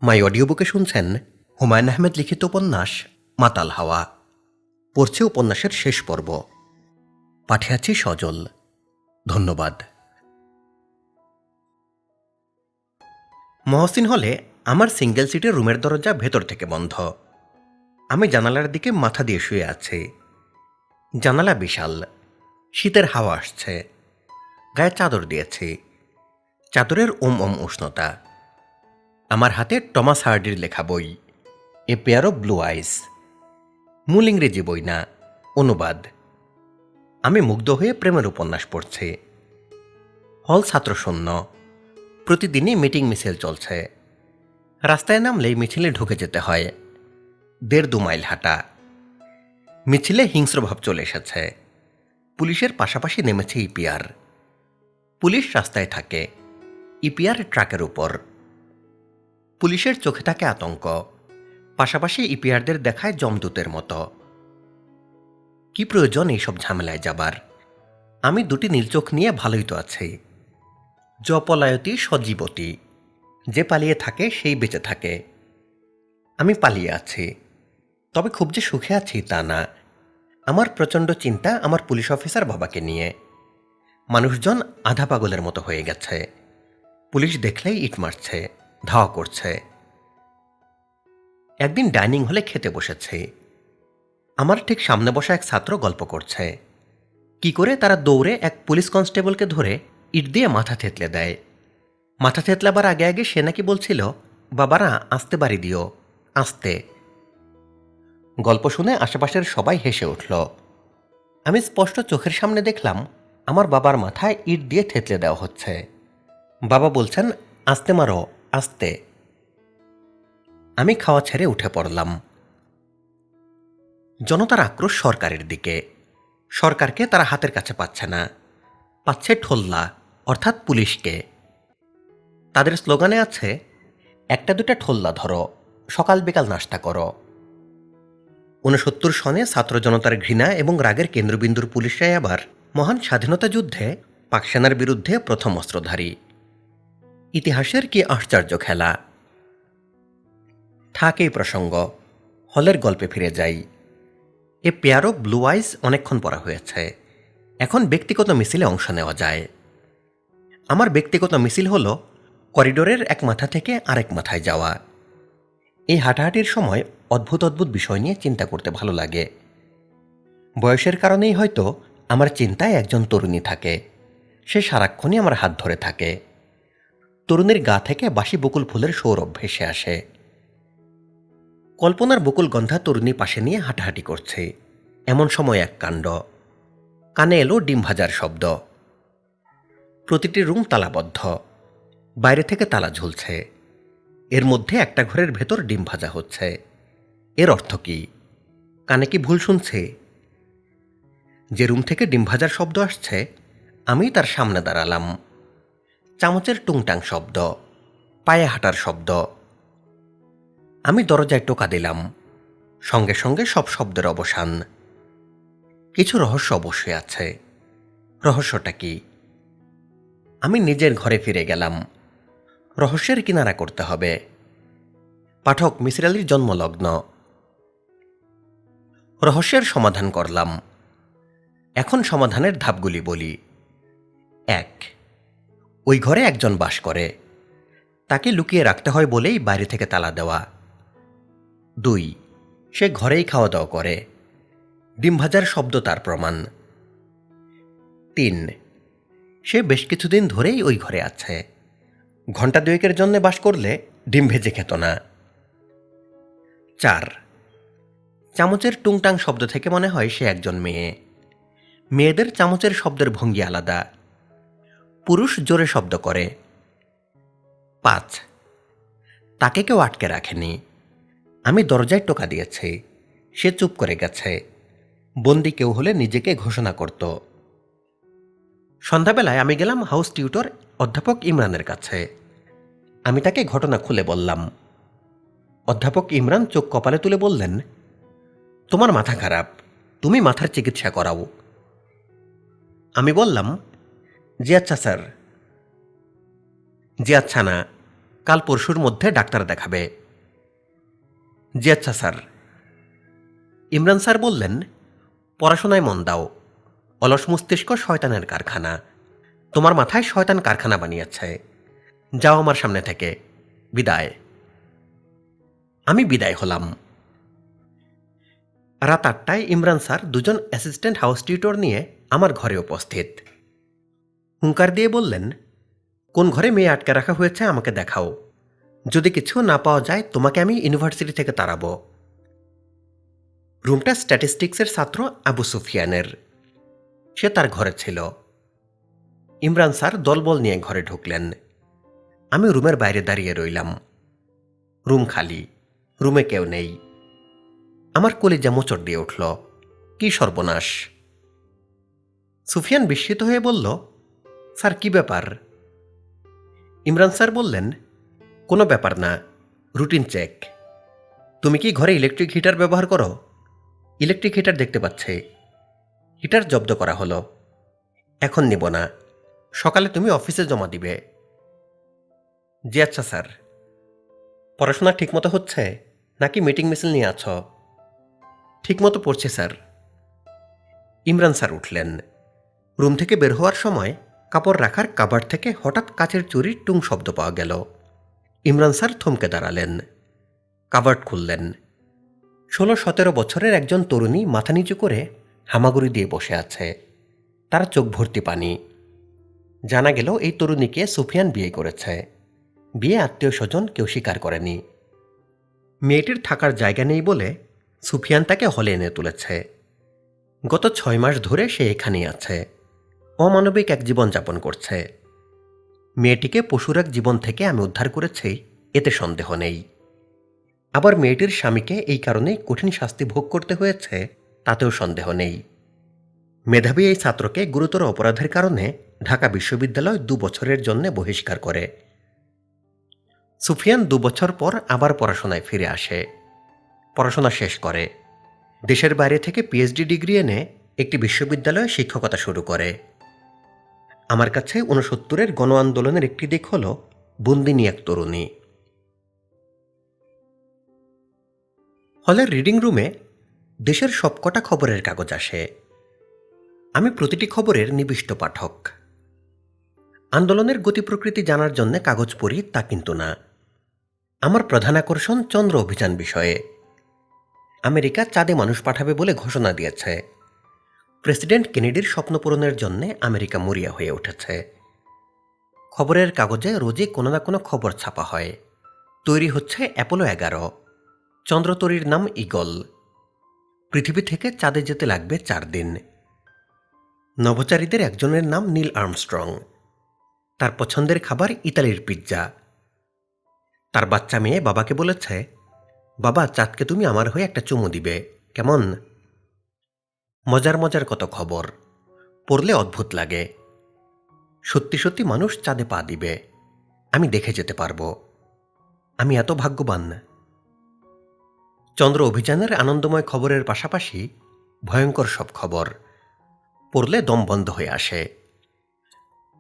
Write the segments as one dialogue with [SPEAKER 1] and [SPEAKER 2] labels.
[SPEAKER 1] মাই audio বুকে শুনছেন হুমায়ুন আহমেদ লিখিত উপন্যাস মাতাল হাওয়া। পড়ছে উপন্যাসের শেষ পর্ব। পাঠে আছি সজল। ধন্যবাদ। মহসিন হলে আমার সিঙ্গেল সিটের রুমের দরজা ভেতর থেকে বন্ধ। আমি জানালার দিকে মাথা দিয়ে শুয়ে আছি। জানালা বিশাল, শীতের হাওয়া আসছে। গায়ে চাদর দিয়েছি, চাদরের ওম ওম উষ্ণতা। আমার হাতে টমাস হার্ডির লেখা বই, এ পেয়ার অফ ব্লু আইস। মূল ইংরেজি বই না, অনুবাদ। আমি মুগ্ধ হয়ে প্রেমের উপন্যাস পড়ছি। হল ছাত্রশূন্য, প্রতিদিনই মিটিং মিছিল চলছে। রাস্তায় নামলেই মিছিলে ঢুকে যেতে হয়। ১.৫-২ মাইল হাঁটা। মিছিলে হিংস্রভাব চলে এসেছে। পুলিশের পাশাপাশি নেমেছে ইপিআর। পুলিশ রাস্তায় থাকে, ইপিআর ট্রাকের উপর। পুলিশের চোখে থাকে আতঙ্ক, পাশাপাশি ইপিআরদের দেখায় জমদূতের মতো। কি প্রয়োজন এইসব ঝামেলায় যাবার? আমি দুটি নীলচোখ নিয়ে ভালোই তো আছি। জপলায়তী সজীবতী, যে পালিয়ে থাকে সেই বেঁচে থাকে। আমি পালিয়ে আছি, তবে খুব যে সুখে আছি তা না। আমার প্রচণ্ড চিন্তা আমার পুলিশ অফিসার বাবাকে নিয়ে। মানুষজন আধা পাগলের মতো হয়ে গেছে। পুলিশ দেখলেই ইট মারছে, ধাওয়া করছে। একদিন ডাইনিং হলে খেতে বসেছে। আমার ঠিক সামনে বসা এক ছাত্র গল্প করছে কি করে তারা দৌড়ে এক পুলিশ কনস্টেবলকে ধরে ইট দিয়ে মাথা থেতলে দেয়। মাথা থেতলাবার আগে আগে সে নাকি বলছিল, বাবারা আস্তে বাড়ি দিও, আস্তে। গল্প শুনে আশেপাশের সবাই হেসে উঠল। আমি স্পষ্ট চোখের সামনে দেখলাম আমার বাবার মাথায় ইট দিয়ে থেতলে দেওয়া হচ্ছে। বাবা বলছেন, আস্তে মারো, আস্তে। আমি খাওয়া ছেড়ে উঠে পড়লাম। জনতার আক্রোশ সরকারের দিকে। সরকারকে তারা হাতের কাছে পাচ্ছে না, পাচ্ছে ঠোল্লা, অর্থাৎ পুলিশকে। তাদের স্লোগানে আছে, একটা দুটা ঠোল্লা ধরো, সকাল বিকাল নাস্তা করো। ৬৯ সনে ছাত্র জনতার ঘৃণা এবং রাগের কেন্দ্রবিন্দুর পুলিশরাই আবার মহান স্বাধীনতা যুদ্ধে পাক সেনার বিরুদ্ধে প্রথম অস্ত্রধারী। ইতিহাসের কি আশ্চর্য খেলা। থাকেই প্রসঙ্গ, হলের গল্পে ফিরে যাই। এ পেয়ার অফ ব্লু আইস অনেকক্ষণ পড়া হয়েছে। এখন ব্যক্তিগত মিছিলে অংশ নেওয়া যায়। আমার ব্যক্তিগত মিছিল হল করিডোরের এক মাথা থেকে আরেক মাথায় যাওয়া। এই হাঁটাহাঁটির সময় অদ্ভুত অদ্ভুত বিষয় নিয়ে চিন্তা করতে ভালো লাগে। বয়সের কারণেই হয়তো আমার চিন্তায় একজন তরুণী থাকে। সে সারাক্ষণই আমার হাত ধরে থাকে। তরুণীর গা থেকে বাসি বকুল ফুলের সৌরভ ভেসে আসে। কল্পনার বকুল গন্ধা তরুণী পাশে নিয়ে হাঁটাহাঁটি করছে। এমন সময় এক কাণ্ড। কানে এলো ডিম ভাজার শব্দ। প্রতিটি রুম তালাবদ্ধ, বাইরে থেকে তালা ঝুলছে। এর মধ্যে একটা ঘরের ভেতর ডিম ভাজা হচ্ছে। এর অর্থ কি? কানে কি ভুল শুনছে? যে রুম থেকে ডিম ভাজার শব্দ আসছে, আমি তার সামনে দাঁড়ালাম। চামচের টুংটাং শব্দ, পায়ে হাঁটার শব্দ। আমি দরজায় টোকা দিলাম। সঙ্গে সঙ্গে সব শব্দের অবসান। কিছু রহস্য অবশ্যই আছে। রহস্যটা কি? আমি নিজের ঘরে ফিরে গেলাম। রহস্যের কিনারা করতে হবে। পাঠক মিসির আলির জন্মলগ্ন। রহস্যের সমাধান করলাম। এখন সমাধানের ধাপগুলি বলি। ১. ওই ঘরে একজন বাস করে, তাকে লুকিয়ে রাখতে হয় বলেই বাইরে থেকে তালা দেওয়া। ২. সে ঘরেই খাওয়া দাওয়া করে, ডিম ভাজার শব্দ তার প্রমাণ। ৩. সে বেশ কিছুদিন ধরেই ওই ঘরে আছে। ঘণ্টা দুয়েকের জন্য বাস করলে ডিম ভেজে খেত না। ৪. চামচের টুংটাং শব্দ থেকে মনে হয় সে একজন মেয়ে। মেয়েদের চামচের শব্দের ভঙ্গি আলাদা। পুরুষ জোরে শব্দ করে। ৫. তাকে কেউ আটকে রাখেনি। আমি দরজায় টোকা দিয়েছি, সে চুপ করে গেছে। বন্দি কেউ হলে নিজেকে ঘোষণা করত। সন্ধ্যাবেলায় আমি গেলাম হাউস টিউটর অধ্যাপক ইমরানের কাছে। আমি তাকে ঘটনা খুলে বললাম। অধ্যাপক ইমরান চোখ কপালে তুলে বললেন, তোমার মাথা খারাপ, তুমি মাথার চিকিৎসা করাও। আমি বললাম, জি আচ্ছা স্যার। জি আচ্ছা না, কাল পরশুর মধ্যে ডাক্তার দেখাবে। জি আচ্ছা স্যার। ইমরান স্যার বললেন, পড়াশোনায় মন দাও। অলস মস্তিষ্ক শয়তানের কারখানা। তোমার মাথায় শয়তান কারখানা বানিয়েছে। যাও আমার সামনে থেকে। বিদায়। আমি বিদায় হলাম। রাত 8টায় ইমরান স্যার 2জন অ্যাসিস্ট্যান্ট হাউস টিউটর নিয়ে আমার ঘরে উপস্থিত। হুঙ্কার দিয়ে বললেন, কোন ঘরে মেয়ে আটকে রাখা হয়েছে আমাকে দেখাও। যদি কিছু না পাওয়া যায় তোমাকে আমি ইউনিভার্সিটি থেকে তাড়াবো। রুমটা স্ট্যাটিস্টিক্সের ছাত্র আবু সুফিয়ানের। সে তার ঘরে ছিল। ইমরান স্যার দলবল নিয়ে ঘরে ঢুকলেন। আমি রুমের বাইরে দাঁড়িয়ে রইলাম। রুম খালি, রুমে কেউ নেই। আমার কলিজা মোচড় দিয়ে উঠল। কি সর্বনাশ! সুফিয়ান বিস্মিত হয়ে বলল, স্যার কি ব্যাপার? ইমরান স্যার বললেন, কোনো ব্যাপার না, রুটিন চেক। তুমি কি ঘরে ইলেকট্রিক হিটার ব্যবহার করো? ইলেকট্রিক হিটার দেখতে পাচ্ছি। হিটার জব্দ করা হলো। এখন নিব না, সকালে তুমি অফিসে জমা দিবে। জি আচ্ছা স্যার। পড়াশোনা ঠিকমতো হচ্ছে নাকি মিটিং মিছিল নিয়ে আছো? ঠিকমতো পড়ছে স্যার। ইমরান স্যার উঠলেন। রুম থেকে বের হওয়ার সময় কাপড় রাখার কাবার্ড থেকে হঠাৎ কাচের চুরির টুং শব্দ পাওয়া গেল। ইমরান স্যার থমকে দাঁড়ালেন। কাবার্ড খুললেন। 16-17 বছরের একজন তরুণী মাথা নিচু করে হামাগুড়ি দিয়ে বসে আছে। তার চোখ ভর্তি পানি। জানা গেল এই তরুণীকে সুফিয়ান বিয়ে করেছে। বিয়ে আত্মীয় স্বজন কেউ স্বীকার করেনি। মেয়েটির থাকার জায়গা নেই বলে সুফিয়ান তাকে হলে এনে তুলেছে। গত 6 মাস ধরে সে এখানেই আছে। অমানবিক এক জীবন যাপন করছে। মেয়েটিকে পশুর এক জীবন থেকে আমি উদ্ধার করেছি, এতে সন্দেহ নেই। আবার মেয়েটির স্বামীকে এই কারণেই কঠিন শাস্তি ভোগ করতে হয়েছে, তাতেও সন্দেহ নেই। মেধাবী এই ছাত্রকে গুরুতর অপরাধের কারণে ঢাকা বিশ্ববিদ্যালয় 2 বছরের জন্য বহিষ্কার করে। সুফিয়ান 2 বছর পর আবার পড়াশোনায় ফিরে আসে। পড়াশোনা শেষ করে দেশের বাইরে থেকে পিএইচডি ডিগ্রি এনে একটি বিশ্ববিদ্যালয়ে শিক্ষকতা শুরু করে। আমার কাছে 69-এর গণ আন্দোলনের একটি দিক হল বন্দিনী এক তরুণী। হলের রিডিং রুমে দেশের সবকটা খবরের কাগজ আসে। আমি প্রতিটি খবরের নিবিষ্ট পাঠক। আন্দোলনের গতি প্রকৃতি জানার জন্য কাগজ পড়ি তা কিন্তু না। আমার প্রধান আকর্ষণ চন্দ্র অভিযান বিষয়ে। আমেরিকা চাঁদে মানুষ পাঠাবে বলে ঘোষণা দিয়েছে। প্রেসিডেন্ট কেনেডির স্বপ্ন পূরণের জন্য আমেরিকা মরিয়া হয়ে উঠেছে। খবরের কাগজে রোজই কোনো না কোনো খবর ছাপা হয়। তৈরি হচ্ছে অ্যাপোলো 11। চন্দ্রতরীর নাম ঈগল। পৃথিবী থেকে চাঁদে যেতে লাগবে 4 দিন। নভোচারীদের একজনের নাম নীল আর্মস্ট্রং। তার পছন্দের খাবার ইতালির পিৎজা। তার বাচ্চা মেয়ে বাবাকে বলেছে, বাবা চাঁদকে তুমি আমার হয়ে একটা চুমু দিবে, কেমন? মজার মজার কত খবর, পড়লে অদ্ভুত লাগে। সত্যি সত্যি মানুষ চাঁদে পা দিবে, আমি দেখে যেতে পারবো। আমি এত ভাগ্যবান। চন্দ্র অভিযানের আনন্দময় খবরের পাশাপাশি ভয়ঙ্কর সব খবর, পড়লে দম বন্ধ হয়ে আসে।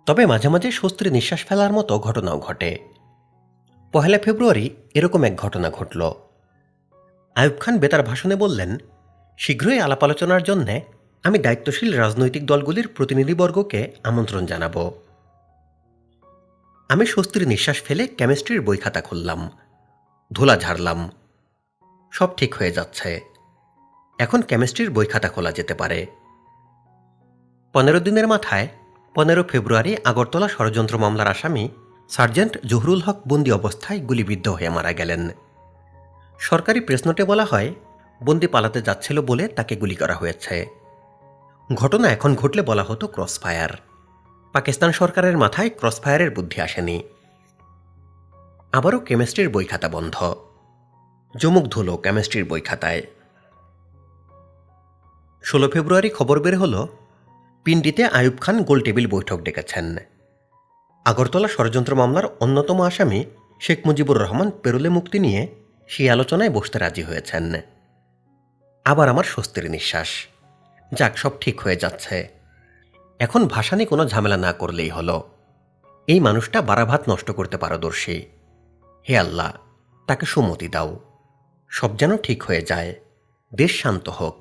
[SPEAKER 1] তবে মাঝে মাঝে স্বস্তির নিঃশ্বাস ফেলার মতো ঘটনাও ঘটে। 1 ফেব্রুয়ারি এরকম এক ঘটনা ঘটল। আইয়ুব খান বেতার ভাষণে বললেন, শীঘ্রই আলাপ আলোচনার জন্য আমি দায়িত্বশীল রাজনৈতিক দলগুলির প্রতিনিধিবর্গকে আমন্ত্রণ জানাব। আমি স্বস্তির নিঃশ্বাস ফেলে কেমিস্ট্রির বই খাতা খুললাম, ধুলা ঝাড়লাম। সব ঠিক হয়ে যাচ্ছে। এখন কেমিস্ট্রির বই খাতা খোলা যেতে পারে। 15 দিনের মাথায় 15 ফেব্রুয়ারি আগরতলা ষড়যন্ত্র মামলার আসামি সার্জেন্ট জহুরুল হক বন্দি অবস্থায় গুলিবিদ্ধ হয়ে মারা গেলেন। সরকারি প্রেসনোটে বলা হয়, বন্দি পালাতে যাচ্ছিল বলে তাকে গুলি করা হয়েছে। ঘটনা এখন ঘটলে বলা হতো ক্রসফায়ার। পাকিস্তান সরকারের মাথায় ক্রসফায়ারের বুদ্ধি আসেনি। আবারও কেমিস্ট্রির বই খাতা বন্ধ। জমুক ধুলো কেমিস্ট্রির বই খাতায়। 16 ফেব্রুয়ারি খবর বের হলো, পিন্ডিতে আইয়ুব খান গোলটেবিল বৈঠক ডেকেছেন। আগরতলা ষড়যন্ত্র মামলার অন্যতম আসামি শেখ মুজিবুর রহমান পেরোলে মুক্তি নিয়ে সেই আলোচনায় বসতে রাজি হয়েছেন। আবার আমার স্বস্তির নিঃশ্বাস। যাক, সব ঠিক হয়ে যাচ্ছে। এখন ভাষা নিয়ে কোনো ঝামেলা না করলেই হলো। এই মানুষটা বাড়া ভাত নষ্ট করতে পারদর্শী। হে আল্লাহ, তাকে সুমতি দাও, সব যেন ঠিক হয়ে যায়, দেশ শান্ত হোক।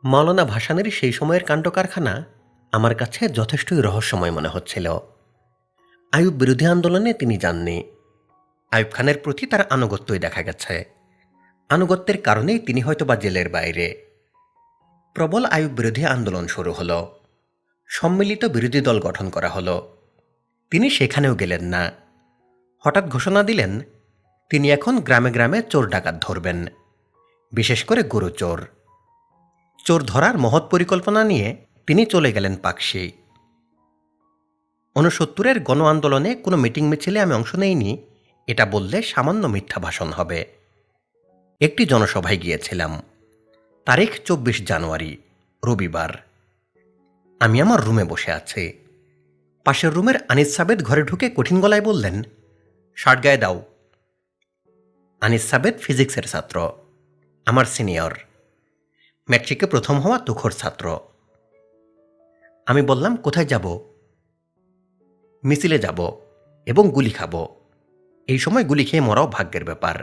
[SPEAKER 1] মাওলানা ভাসানীর সেই সময়ের কাণ্ডকারখানা আমার কাছে যথেষ্টই রহস্যময় মনে হচ্ছিল। আইয়ুব বিরোধী আন্দোলনে তিনি যাননি। আইয়ুব খানের প্রতি তার আনুগত্যই দেখা গেছে। আনুগত্যের কারণেই তিনি হয়তোবা জেলের বাইরে। প্রবল আইয়ুব বিরোধী আন্দোলন শুরু হলো। সম্মিলিত বিরোধী দল গঠন করা হলো। তিনি সেখানেও গেলেন না। হঠাৎ ঘোষণা দিলেন তিনি এখন গ্রামে গ্রামে চোর ডাকাত ধরবেন, বিশেষ করে গরু চোর। চোর ধরার মহৎ পরিকল্পনা নিয়ে তিনি চলে গেলেন পাকশি। ৬৯-এর গণ আন্দোলনে কোনো মিটিং মিছিলে আমি অংশ নেইনি, এটা বললে সামান্য মিথ্যা ভাষণ হবে। একটি জনসভায় গিয়েছিলাম। তারিখ ২৪ জানুয়ারি, রবিবার। আমি আমার রুমে বসে আছি। পাশের রুমের আনিস সাবেদ ঘরে ঢুকে কঠিন গলায় বললেন, শার্ট গায়ে দাও। আনিস সাবেদ ফিজিক্সের ছাত্র, আমার সিনিয়র, ম্যাট্রিকে প্রথম হওয়া তুখোর ছাত্র। আমি বললাম, কোথায় যাব? মিছিলে যাব এবং গুলি খাব। এই সময় গুলি খেয়ে মরাও ভাগ্যের ব্যাপার।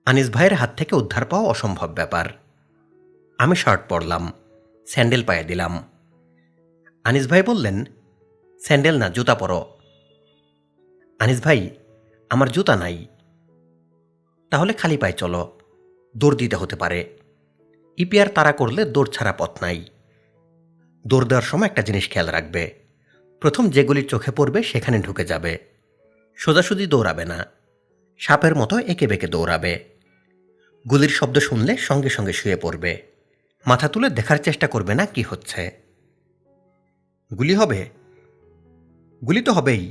[SPEAKER 1] আনিস ভাইয়ের হাত থেকে উদ্ধার পাওয়া অসম্ভব ব্যাপার। আমি শার্ট পরলাম, স্যান্ডেল পায়ে দিলাম। আনিস ভাই বললেন, স্যান্ডেল না, জুতা পরো। আনিস ভাই, আমার জুতা নাই। তাহলে খালি পায়ে চলো, দৌড় দিতে হতে পারে। ইপিআর তাড়া করলে দৌড় ছাড়া পথ নাই। দৌড় দেওয়ার সময় একটা জিনিস খেয়াল রাখবে, প্রথম যেগুলির চোখে পড়বে সেখানে ঢুকে যাবে। সোজাসুজি দৌড়াবে না, সাপের মতো এঁকে বেঁকে দৌড়াবে। গুলির শব্দ শুনলে সঙ্গে সঙ্গে শুয়ে পড়বে, মাথা তুলে দেখার চেষ্টা করবে না কি হচ্ছে। গুলি হবে? গুলি তো হবেই।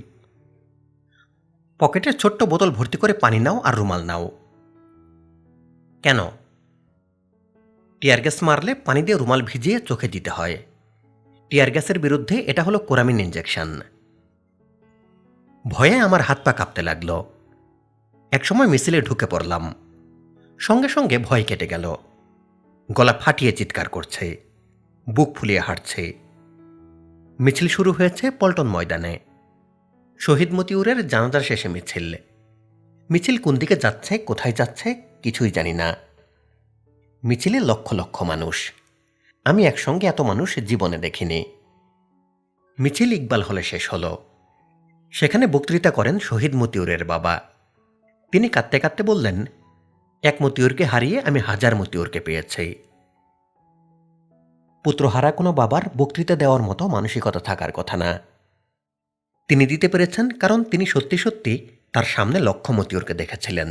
[SPEAKER 1] পকেটের ছোট্ট বোতল ভর্তি করে পানি নাও আর রুমাল নাও। কেন? টিয়ার গ্যাস মারলে পানি দিয়ে রুমাল ভিজিয়ে চোখে দিতে হয়। টিয়ার গ্যাসের বিরুদ্ধে এটা হলো কোরামিন ইঞ্জেকশন। ভয়ে আমার হাত পা কাঁপতে লাগল। একসময় মিছিলে ঢুকে পড়লাম, সঙ্গে সঙ্গে ভয় কেটে গেল। গলা ফাটিয়ে চিৎকার করছে, বুক ফুলিয়ে হাঁটছে। মিছিল শুরু হয়েছে পল্টন ময়দানে। শহীদ মতিউরের জানাজার শেষে মিছিল। মিছিল কোন দিকে যাচ্ছে, কোথায় যাচ্ছে কিছুই জানি না। মিছিলে লক্ষ লক্ষ মানুষ। আমি একসঙ্গে এত মানুষ জীবনে দেখিনি। মিছিল ইকবাল হলে শেষ হলো। সেখানে বক্তৃতা করেন শহীদ মতিউরের বাবা। তিনি কাঁদতে কাঁদতে বললেন, এক মতিউরকে হারিয়ে আমি হাজার মতিউরকে পেয়েছি। পুত্রহারা কোনো বাবার বক্তৃতা দেওয়ার মতো মানসিকতা থাকার কথা না। তিনি দিতে পেরেছেন কারণ তিনি সত্যি সত্যি তার সামনে লক্ষ মতিউরকে দেখেছিলেন।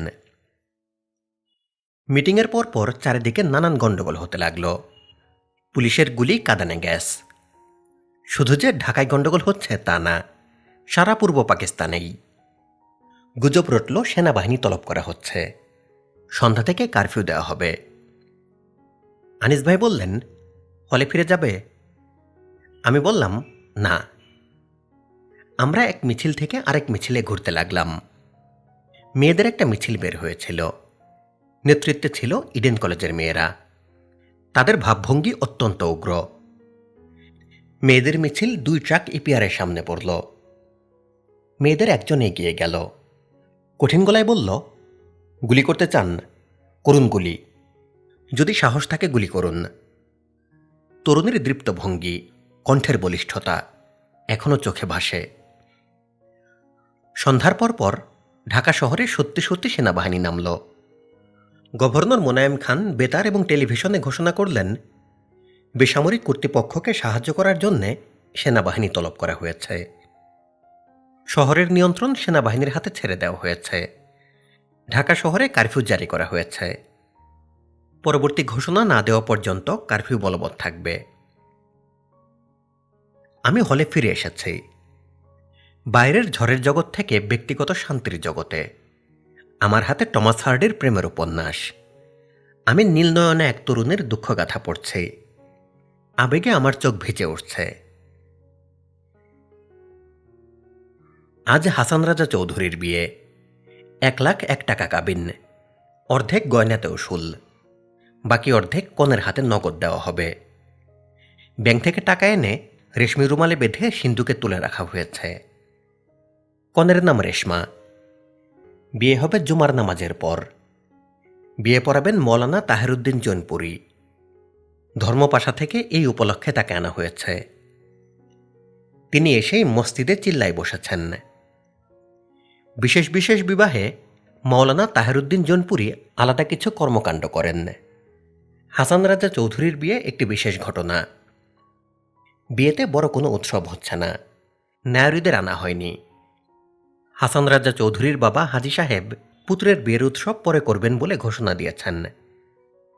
[SPEAKER 1] মিটিংয়ের পরপর চারিদিকে নানান গণ্ডগোল হতে লাগল। পুলিশের গুলি, কাঁদানে গ্যাস। শুধু যে ঢাকায় গণ্ডগোল হচ্ছে তা না, সারা পূর্ব পাকিস্তানেই। গুজব রটল সেনাবাহিনী তলব করা হচ্ছে, সন্ধ্যা থেকে কারফিউ দেওয়া হবে। আনিস ভাই বললেন, হলে ফিরে যাবে? আমি বললাম, না। আমরা এক মিছিল থেকে আরেক মিছিলে ঘুরতে লাগলাম। মেয়েদের একটা মিছিল বের হয়েছিল। নেতৃত্বে ছিল ইডেন কলেজের মেয়েরা। তাদের ভাবভঙ্গি অত্যন্ত উগ্র। মেয়েদের মিছিল 2 ট্রাক ইপিআরের সামনে পড়ল। মেয়েদের একজন এগিয়ে গেল, কঠিন গলায় বলল, গুলি করতে চান? করুন গুলি, যদি সাহস থাকে গুলি করুন। তরুণীর দৃপ্ত ভঙ্গি, কণ্ঠের বলিষ্ঠতা এখনো চোখে ভাসে। সন্ধ্যার পর ঢাকা শহরে সত্যি সত্যি সেনাবাহিনী নামল। গভর্নর মোনায়েম খান বেতার এবং টেলিভিশনে ঘোষণা করলেন, বেসামরিক কর্তৃপক্ষকে সাহায্য করার জন্যে সেনাবাহিনী তলব করা হয়েছে। শহরের নিয়ন্ত্রণ সেনাবাহিনীর হাতে ছেড়ে দেওয়া হয়েছে। ঢাকা শহরে কারফিউ জারি করা হয়েছে। পরবর্তী ঘোষণা না দেওয়া পর্যন্ত কারফিউ বলবৎ থাকবে। আমি হলে ফিরে এসেছি, বাইরের ঝড়ের জগৎ থেকে ব্যক্তিগত শান্তির জগতে। আমার হাতে টমাস হার্ডির প্রেমের উপন্যাস। আমি নীলনয়নে এক তরুণের দুঃখগাথা পড়ছি। আবেগে আমার চোখ ভিজে উঠছে। আজ হাসান রাজা চৌধুরীর বিয়ে। 1,01,000 টাকা কাবিন, অর্ধেক গয়নাতে উসুল, বাকি অর্ধেক কনের হাতে নগদ দেওয়া হবে। ব্যাংক থেকে টাকা এনে রেশমি রুমালে বেঁধে সিন্ধুকে তুলে রাখা হয়েছে। কনের নাম রেশমা। বিয়ে হবে জুমার নামাজের পর। বিয়ে পড়াবেন মৌলানা তাহেরুদ্দিন জৌনপুরি। ধর্মপাশা থেকে এই উপলক্ষে তাকে আনা হয়েছে। তিনি এসেই মসজিদে চিল্লায় বসেছেন। বিশেষ বিশেষ বিবাহে মৌলানা তাহেরুদ্দিন জৌনপুরি আলাদা কিছু কর্মকাণ্ড করেন। হাসান রাজা চৌধুরীর বিয়ে একটি বিশেষ ঘটনা। বিয়েতে বড় কোনো উৎসব হচ্ছে না, নায়রীদের আনা হয়নি। হাসান রাজা চৌধুরীর বাবা হাজী সাহেব পুত্রের বিয়ের উৎসব পরে করবেন বলে ঘোষণা দিয়েছেন।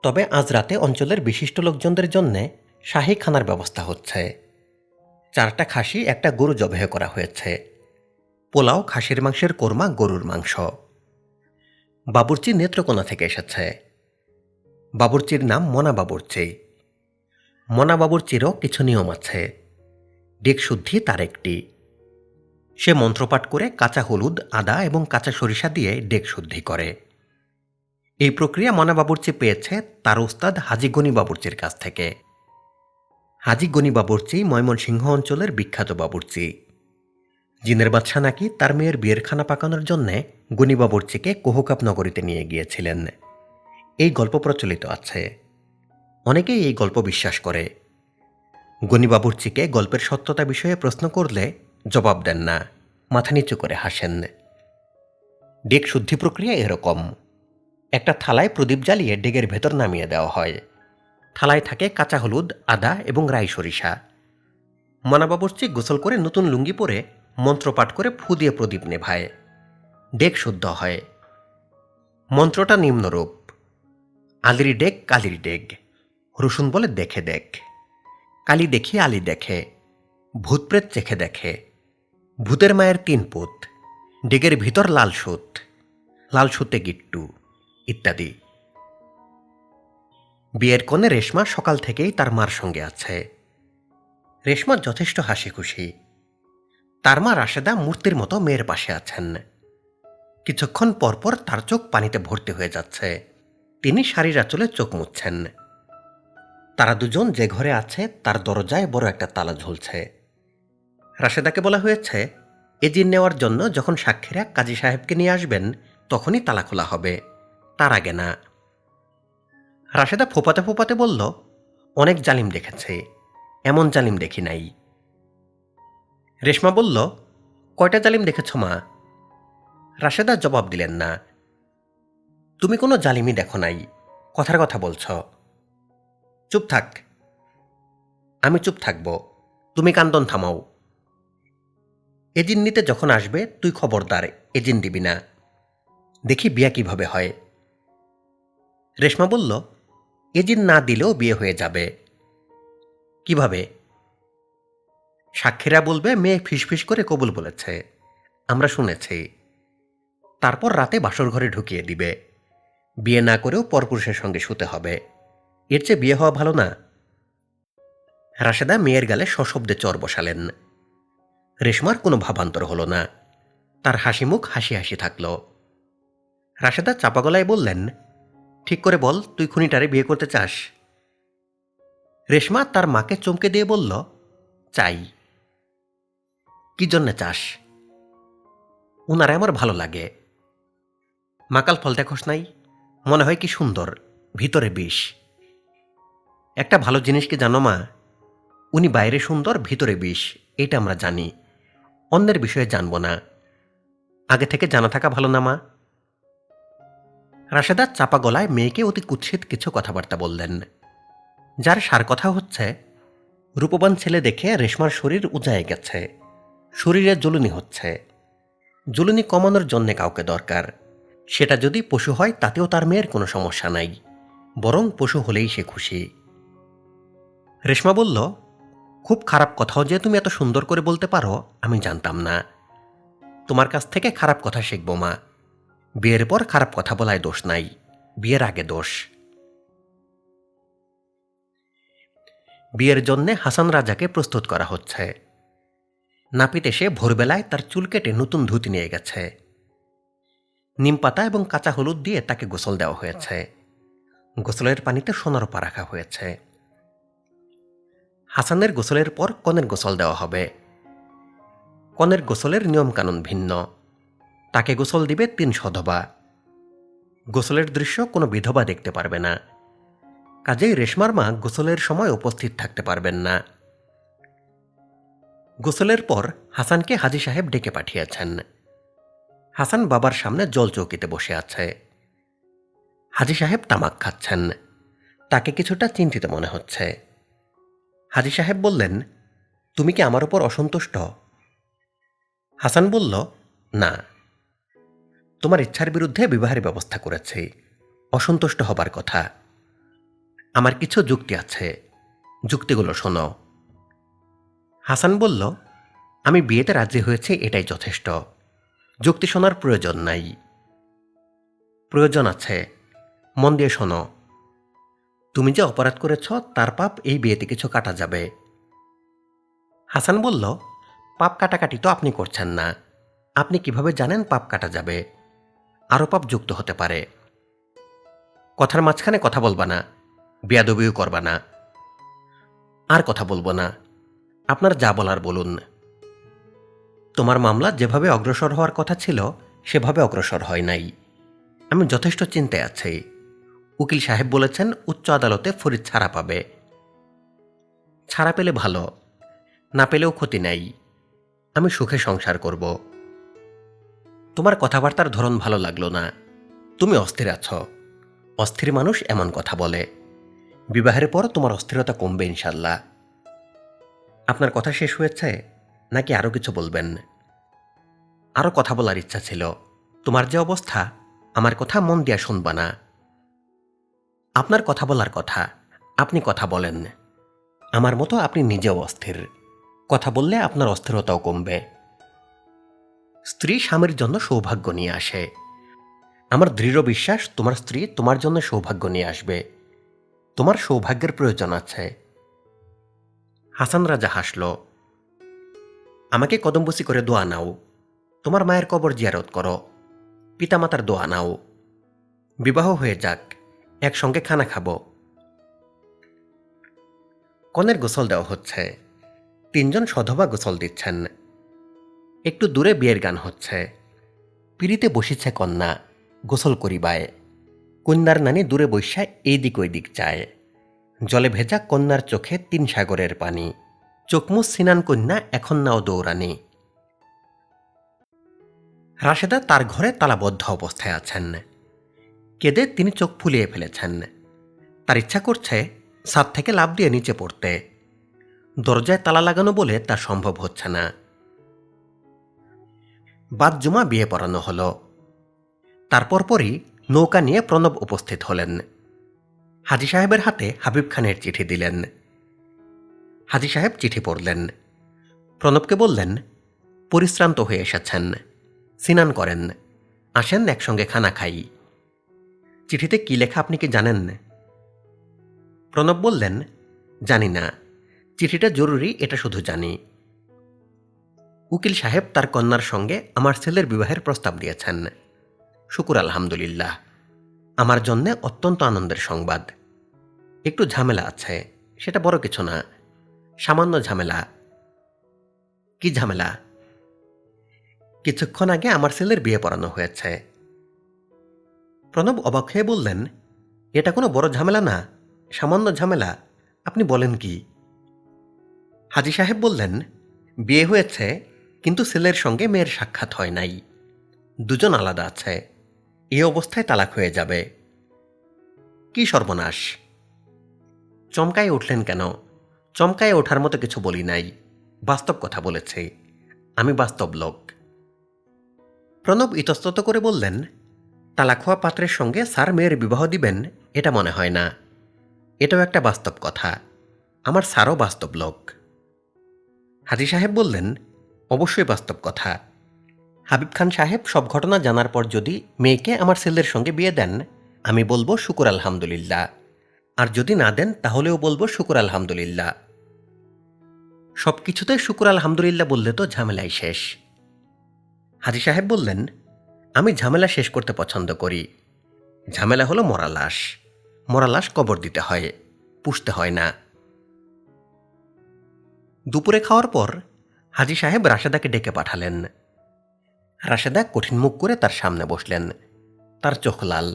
[SPEAKER 1] তবে আজ রাতে অঞ্চলের বিশিষ্ট লোকজনদের জন্যে শাহী খানার ব্যবস্থা হচ্ছে। 4টা খাসি, একটা গরু জবেহ করা হয়েছে। পোলাও, খাসির মাংসের কোরমা, গরুর মাংস। বাবুর্চি নেত্রকোনা থেকে এসেছে। বাবুর্চির নাম মনা বাবুর্চি। মনা বাবুর্চিরও কিছু নিয়ম আছে। ডেক শুদ্ধি তার একটি। সে মন্ত্রপাঠ করে কাঁচা হলুদ, আদা এবং কাঁচা সরিষা দিয়ে ডেক শুদ্ধি করে। এই প্রক্রিয়া মনা বাবুর্চি পেয়েছে তার উস্তাদ হাজী গনি বাবুর্চির কাছ থেকে। হাজী গনি বাবুর্চি ময়মনসিংহ অঞ্চলের বিখ্যাত বাবুর্চি। জিনের বাদশা নাকি তার মেয়ের বিয়ের খানা পাকানোর জন্যে গনি বাবুর্চিকে কোহকাপ নগরীতে নিয়ে গিয়েছিলেন। এই গল্প প্রচলিত আছে। অনেকেই এই গল্প বিশ্বাস করে। গনি বাবুর্চিকে গল্পের সত্যতা বিষয়ে প্রশ্ন করলে জবাব দেন না, মাথা নিচু করে হাসেন। ডেক শুদ্ধি প্রক্রিয়া এরকম। একটা থালায় প্রদীপ জ্বালিয়ে ডেগের ভেতর নামিয়ে দেওয়া হয়। থালায় থাকে কাঁচা হলুদ, আদা এবং রাই সরিষা। মনা বাবুর্চি গোসল করে নতুন লুঙ্গি পরে মন্ত্রপাঠ করে ফু দিয়ে প্রদীপ নেভায়। ডেক শুদ্ধ হয়। মন্ত্রটা নিম্নরূপ: আলির ডেক কালির ডেক, রসুন বলে দেখে দেখ, কালি দেখি আলি দেখে, ভূতপ্রেত চেখে দেখে, ভূতের মায়ের 3 পুত, ডেগের ভিতর লাল সুত, লাল সুতে গিট্টু, ইত্যাদি। বিয়ের কনে রেশমা সকাল থেকেই তার মার সঙ্গে আছে। রেশমা যথেষ্ট হাসি খুশি। তার মা রাশেদা মূর্তির মতো মেয়ের পাশে আছেন। কিছুক্ষণ পরপর তার চোখ পানিতে ভর্তি হয়ে যাচ্ছে। তিনি শাড়ির আঁচলে চোখ মুছছেন। তারা দুজন যে ঘরে আছে তার দরজায় বড় একটা তালা ঝুলছে। রাশেদাকে বলা হয়েছে এজির নেওয়ার জন্য যখন সাক্ষীরা কাজী সাহেবকে নিয়ে আসবেন তখনই তালা খোলা হবে, তার আগে না। রাশেদা ফোপাতে ফোপাতে বলল, অনেক জালিম দেখেছে, এমন জালিম দেখি নাই। রেশমা বলল, কয়টা জালিম দেখেছ মা? রাশেদা জবাব দিলেন না। তুমি কোনো জালিমই দেখো নাই, কথার কথা বলছ। চুপ থাক। আমি চুপ থাকব, তুমি কান্দন থামাও। এজিন নিতে যখন আসবে তুই খবরদার এজিন দিবি না। দেখি বিয়া কিভাবে হয়। রেশমা বলল, এজিন না দিলেও বিয়ে হয়ে যাবে। কিভাবে? সাক্ষীরা বলবে মেয়ে ফিসফিস করে কবুল বলেছে, আমরা শুনেছি। তারপর রাতে বাসর ঘরে ঢুকিয়ে দিবে। বিয়ে না করেও পরপুরুষের সঙ্গে শুতে হবে। এর চেয়ে বিয়ে হওয়া ভালো না? রাশেদা মেয়ের গালে সশব্দে চর বসালেন। রেশমার কোনো ভাবান্তর হলো না। তার হাসি মুখ হাসি হাসি থাকল। রাশেদা চাপা গলায় বললেন, ঠিক করে বল, তুই খুনিটারে বিয়ে করতে চাস? রেশমা তার মাকে চমকে দিয়ে বলল, চাই। কি জন্যে চাস? উনারে আমার ভালো লাগে। মাকাল ফল দেখোস নাই? মনে হয় কি সুন্দর, ভিতরে বিষ। একটা ভালো জিনিস কি জানো মা? উনি বাইরে সুন্দর, ভিতরে বিষ, এটা আমরা জানি। অন্যের বিষয়ে জানব না। আগে থেকে জানা থাকা ভালো না মা? রাশেদা চাপা গলায় মেয়েকে অতি কুৎসিত কিছু কথাবার্তা বললেন, যার সার কথা হচ্ছে, রূপবান ছেলে দেখে রেশমার শরীর উজায়ে গেছে, শরীরে জ্বলুনি হচ্ছে। জ্বলুনি কমানোর জন্যে কাউকে দরকার। সেটা যদি পশু হয় তাতেও তার মেয়ের কোনো সমস্যা নাই, বরং পশু হলেই সে খুশি। রেশমা বলল, খুব খারাপ কথাও যে তুমি এত সুন্দর করে বলতে পারো আমি জানতাম না। তোমার কাছ থেকে খারাপ কথা শিখব মা। বিয়ের পর খারাপ কথা বলায় দোষ নাই, বিয়ের আগে দোষ। বিয়ের জন্যে হাসান রাজাকে প্রস্তুত করা হচ্ছে। নাপিত এসে ভোরবেলায় তার চুল কেটে নতুন ধুতি নিয়ে গেছে। নিমপাতা এবং কাঁচা হলুদ দিয়ে তাকে গোসল দেওয়া হয়েছে। গোসলের পানিতে সোনারূপা রাখা হয়েছে। হাসানের গোসলের পর কনের গোসল দেওয়া হবে। কনের গোসলের নিয়মকানুন ভিন্ন। তাকে গোসল দিবে 3 সধবা। গোসলের দৃশ্য কোনো বিধবা দেখতে পারবে না। কাজেই রেশমার মা গোসলের সময় উপস্থিত থাকতে পারবেন না। গোসলের পর হাসানকে হাজী সাহেব ডেকে পাঠিয়েছেন। হাসান বাবার সামনে জল চৌকিতে বসে আছে। হাজী সাহেব তামাক খাচ্ছেন। তাকে কিছুটা চিন্তিত মনে হচ্ছে। হাজী সাহেব বললেন, তুমি কি আমার উপর অসন্তুষ্ট? হাসান বলল, না। তোমার ইচ্ছার বিরুদ্ধে বিবাহের ব্যবস্থা করেছি, অসন্তুষ্ট হবার কথা। আমার কিছু যুক্তি আছে, যুক্তিগুলো শোনো। হাসান বলল, আমি বিয়েতে রাজি হয়েছি, এটাই যথেষ্ট। যুক্তি শোনার প্রয়োজন নাই। প্রয়োজন আছে, মন দিয়ে শোনো। তুমি যে অপরাধ করেছ তার পাপ এই বিয়েতে কিছু কাটা যাবে। হাসান বলল, পাপ কাটাকাটি তো আপনি করছেন না। আপনি কিভাবে জানেন পাপ কাটা যাবে? আরও পাপ যুক্ত হতে পারে। কথার মাঝখানে কথা বলবা না, বেয়াদবিও করবা না। আর কথা বলবো না, আপনার যা বলার বলুন। তোমার মামলা যেভাবে অগ্রসর হওয়ার কথা ছিল সেভাবে অগ্রসর হয় নাই। আমি যথেষ্ট চিন্তায় আছি। উকিল সাহেব বলেছেন উচ্চ আদালতে ফরিদ ছাড়া পাবে। ছাড়া পেলে ভালো, না পেলেও ক্ষতি নাই। আমি সুখে সংসার করব। তোমার কথাবার্তার ধরন ভালো লাগলো না। তুমি অস্থির আছো। অস্থির মানুষ এমন কথা বলে। বিবাহের পর তোমার অস্থিরতা কমবে ইনশাল্লাহ। আপনার কথা শেষ হয়েছে নাকি আরও কিছু বলবেন? আরও কথা বলার ইচ্ছা ছিল। তোমার যে অবস্থা, আমার কথা মন দিয়া শুনবা না। আপনার কথা বলার কথা, আপনি কথা বলেন। আমার মতো আপনি নিজেও অস্থির। কথা বললে আপনার অস্থিরতাও কমবে। স্ত্রী স্বামীর জন্য সৌভাগ্য নিয়ে আসে। আমার দৃঢ় বিশ্বাস তোমার স্ত্রী তোমার জন্য সৌভাগ্য নিয়ে আসবে। তোমার সৌভাগ্যের প্রয়োজন আছে। হাসান রাজা হাসল। আমাকে কদমবুসি করে দোয়া নাও। তোমার মায়ের কবর জিয়ারত করো। পিতামাতার দোয়া নাও। বিবাহ হয়ে যাক, একসঙ্গে খানা খাবো। কনের গোসল দেওয়া হচ্ছে। 3 জন সধবা গোসল দিচ্ছেন। একটু দূরে বিয়ের গান হচ্ছে। পিড়িতে বসিছে কন্যা, গোসল করিবায়। কন্যার নানি দূরে বৈশা এই দিক ওই দিক চায়। জলে ভেজা কন্যার চোখে 3 সাগরের পানি। চোখমুখ সিনান কন্যা এখন নাও দৌড়ানি। রাশেদা তার ঘরে তালাবদ্ধ অবস্থায় আছেন। কেঁদে তিনি চোখ ফুলিয়ে ফেলেছেন। তার ইচ্ছা করছে ছাদ থেকে লাফ দিয়ে নিচে পড়তে। দরজায় তালা লাগানো বলে তা সম্ভব হচ্ছে না। বাদ জুমা বিয়ে পড়ানো হলো। তারপর পরই নৌকা নিয়ে প্রণব উপস্থিত হলেন। হাজী সাহেবের হাতে হাবিব খানের চিঠি দিলেন। হাজী সাহেব চিঠি পড়লেন। প্রণবকে বললেন, পরিশ্রান্ত হয়ে এসেছেন, স্নান করেন, আসেন একসঙ্গে খানা খাই। চিঠিতে কি লেখা আপনি কি জানেন? প্রণব বললেন, জানি না। চিঠিটা জরুরি এটা শুধু জানি। উকিল সাহেব তার কন্যার সঙ্গে আমার ছেলের বিবাহের প্রস্তাব দিয়েছেন। শুকুর আলহামদুলিল্লাহ। আমার জন্যে অত্যন্ত আনন্দের সংবাদ। একটু ঝামেলা আছে, সেটা বড় কিছু না, সামান্য ঝামেলা। কি ঝামেলা? কিছুক্ষণ আগে আমার ছেলের বিয়ে পড়ানো হয়েছে। প্রণব অবাক হয়ে বললেন, এটা কোনো বড় ঝামেলা না, সামান্য ঝামেলা। আপনি বলেন কি? হাজী সাহেব বললেন, বিয়ে হয়েছে কিন্তু ছেলের সঙ্গে মেয়ের সাক্ষাৎ হয় নাই। দুজন আলাদা আছে। এই অবস্থায় তালাক হয়ে যাবে। কি সর্বনাশ! চমকায় উঠলেন কেন? চমকায় ওঠার মতো কিছু বলি নাই, বাস্তব কথা বলেছি। আমি বাস্তব লোক। প্রণব ইতস্তত করে বললেন, তালাক হওয়া পাত্রের সঙ্গে স্যার মেয়ের বিবাহ দিবেন এটা মনে হয় না। এটাও একটা বাস্তব কথা। আমার স্যারও বাস্তব লোক। হাজী সাহেব বললেন, অবশ্যই বাস্তব কথা। হাবিব খান সাহেব সব ঘটনা জানার পর যদি মেয়েকে আমার ছেলের সঙ্গে বিয়ে দেন, আমি বলবো শুকুর আলহামদুলিল্লাহ। আর যদি না দেন তাহলেও বলবো শুকুর আলহামদুলিল্লাহ। সব কিছুতে শুকুর আলহামদুলিল্লাহ বললে তো ঝামেলাই শেষ। হাজী সাহেব বললেন, আমি ঝামেলা শেষ করতে পছন্দ করি। ঝামেলা হলো মরা লাশ। মরা লাশ কবর দিতে হয়, পুষতে হয় না। দুপুরে খাওয়ার পর হাজী সাহেব রাশেদাকে ডেকে পাঠালেন। রাশেদা কঠিন মুখ করে তার সামনে বসলেন। তার চোখ লাল,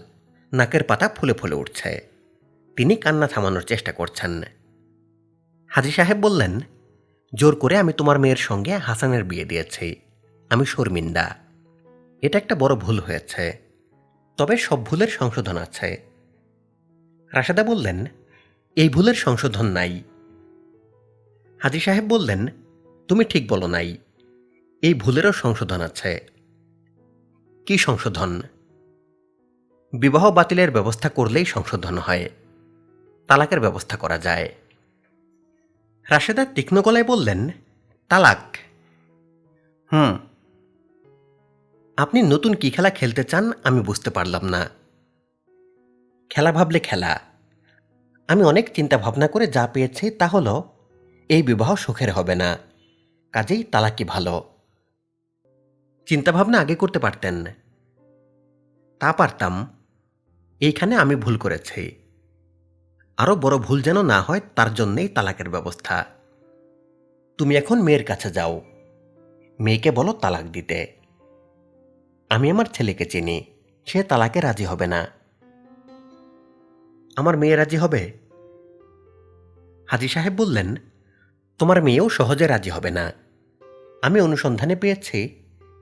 [SPEAKER 1] নাকের পাতা ফুলে ফুলে উঠছে। তিনি কান্না থামানোর চেষ্টা করছেন। হাজী সাহেব বললেন, জোর করে আমি তোমার মেয়ের সঙ্গে হাসানের বিয়ে দিয়েছি। আমি শর্মিন্দা। এটা একটা বড় ভুল হয়েছে, তবে সব ভুলের সংশোধন আছে। রাশেদা বললেন, এই ভুলের সংশোধন নাই। হাজী সাহেব বললেন, তুমি ঠিক বলো নাই, এই ভুলেরও সংশোধন আছে। কি সংশোধন? বিবাহ বাতিলের ব্যবস্থা করলেই সংশোধন হয়, তালাকের ব্যবস্থা করা যায়। রাশেদা তীক্ষ্ণ গলায় বললেন, তালাক? আপনি নতুন কি খেলা খেলতে চান আমি বুঝতে পারলাম না। খেলা ভাবলে খেলা। আমি অনেক চিন্তা ভাবনা করে যা পেয়েছি তা হলো এই বিবাহ সুখের হবে না, কাজেই তালাকই ভালো। চিন্তাভাবনা আগে করতে পারতেন। তা পারতাম। এইখানে আমি ভুল করেছি। আরও বড় ভুল যেন না হয় তার জন্যেই তালাকের ব্যবস্থা। তুমি এখন মেয়ের কাছে যাও, মেয়েকে বলো তালাক দিতে। আমি আমার ছেলেকে চিনি, সে তালাকে রাজি হবে না। আমার মেয়ে রাজি হবে? হাজী সাহেব বললেন, তোমার মেয়েও সহজে রাজি হবে না। আমি অনুসন্ধানে পেয়েছি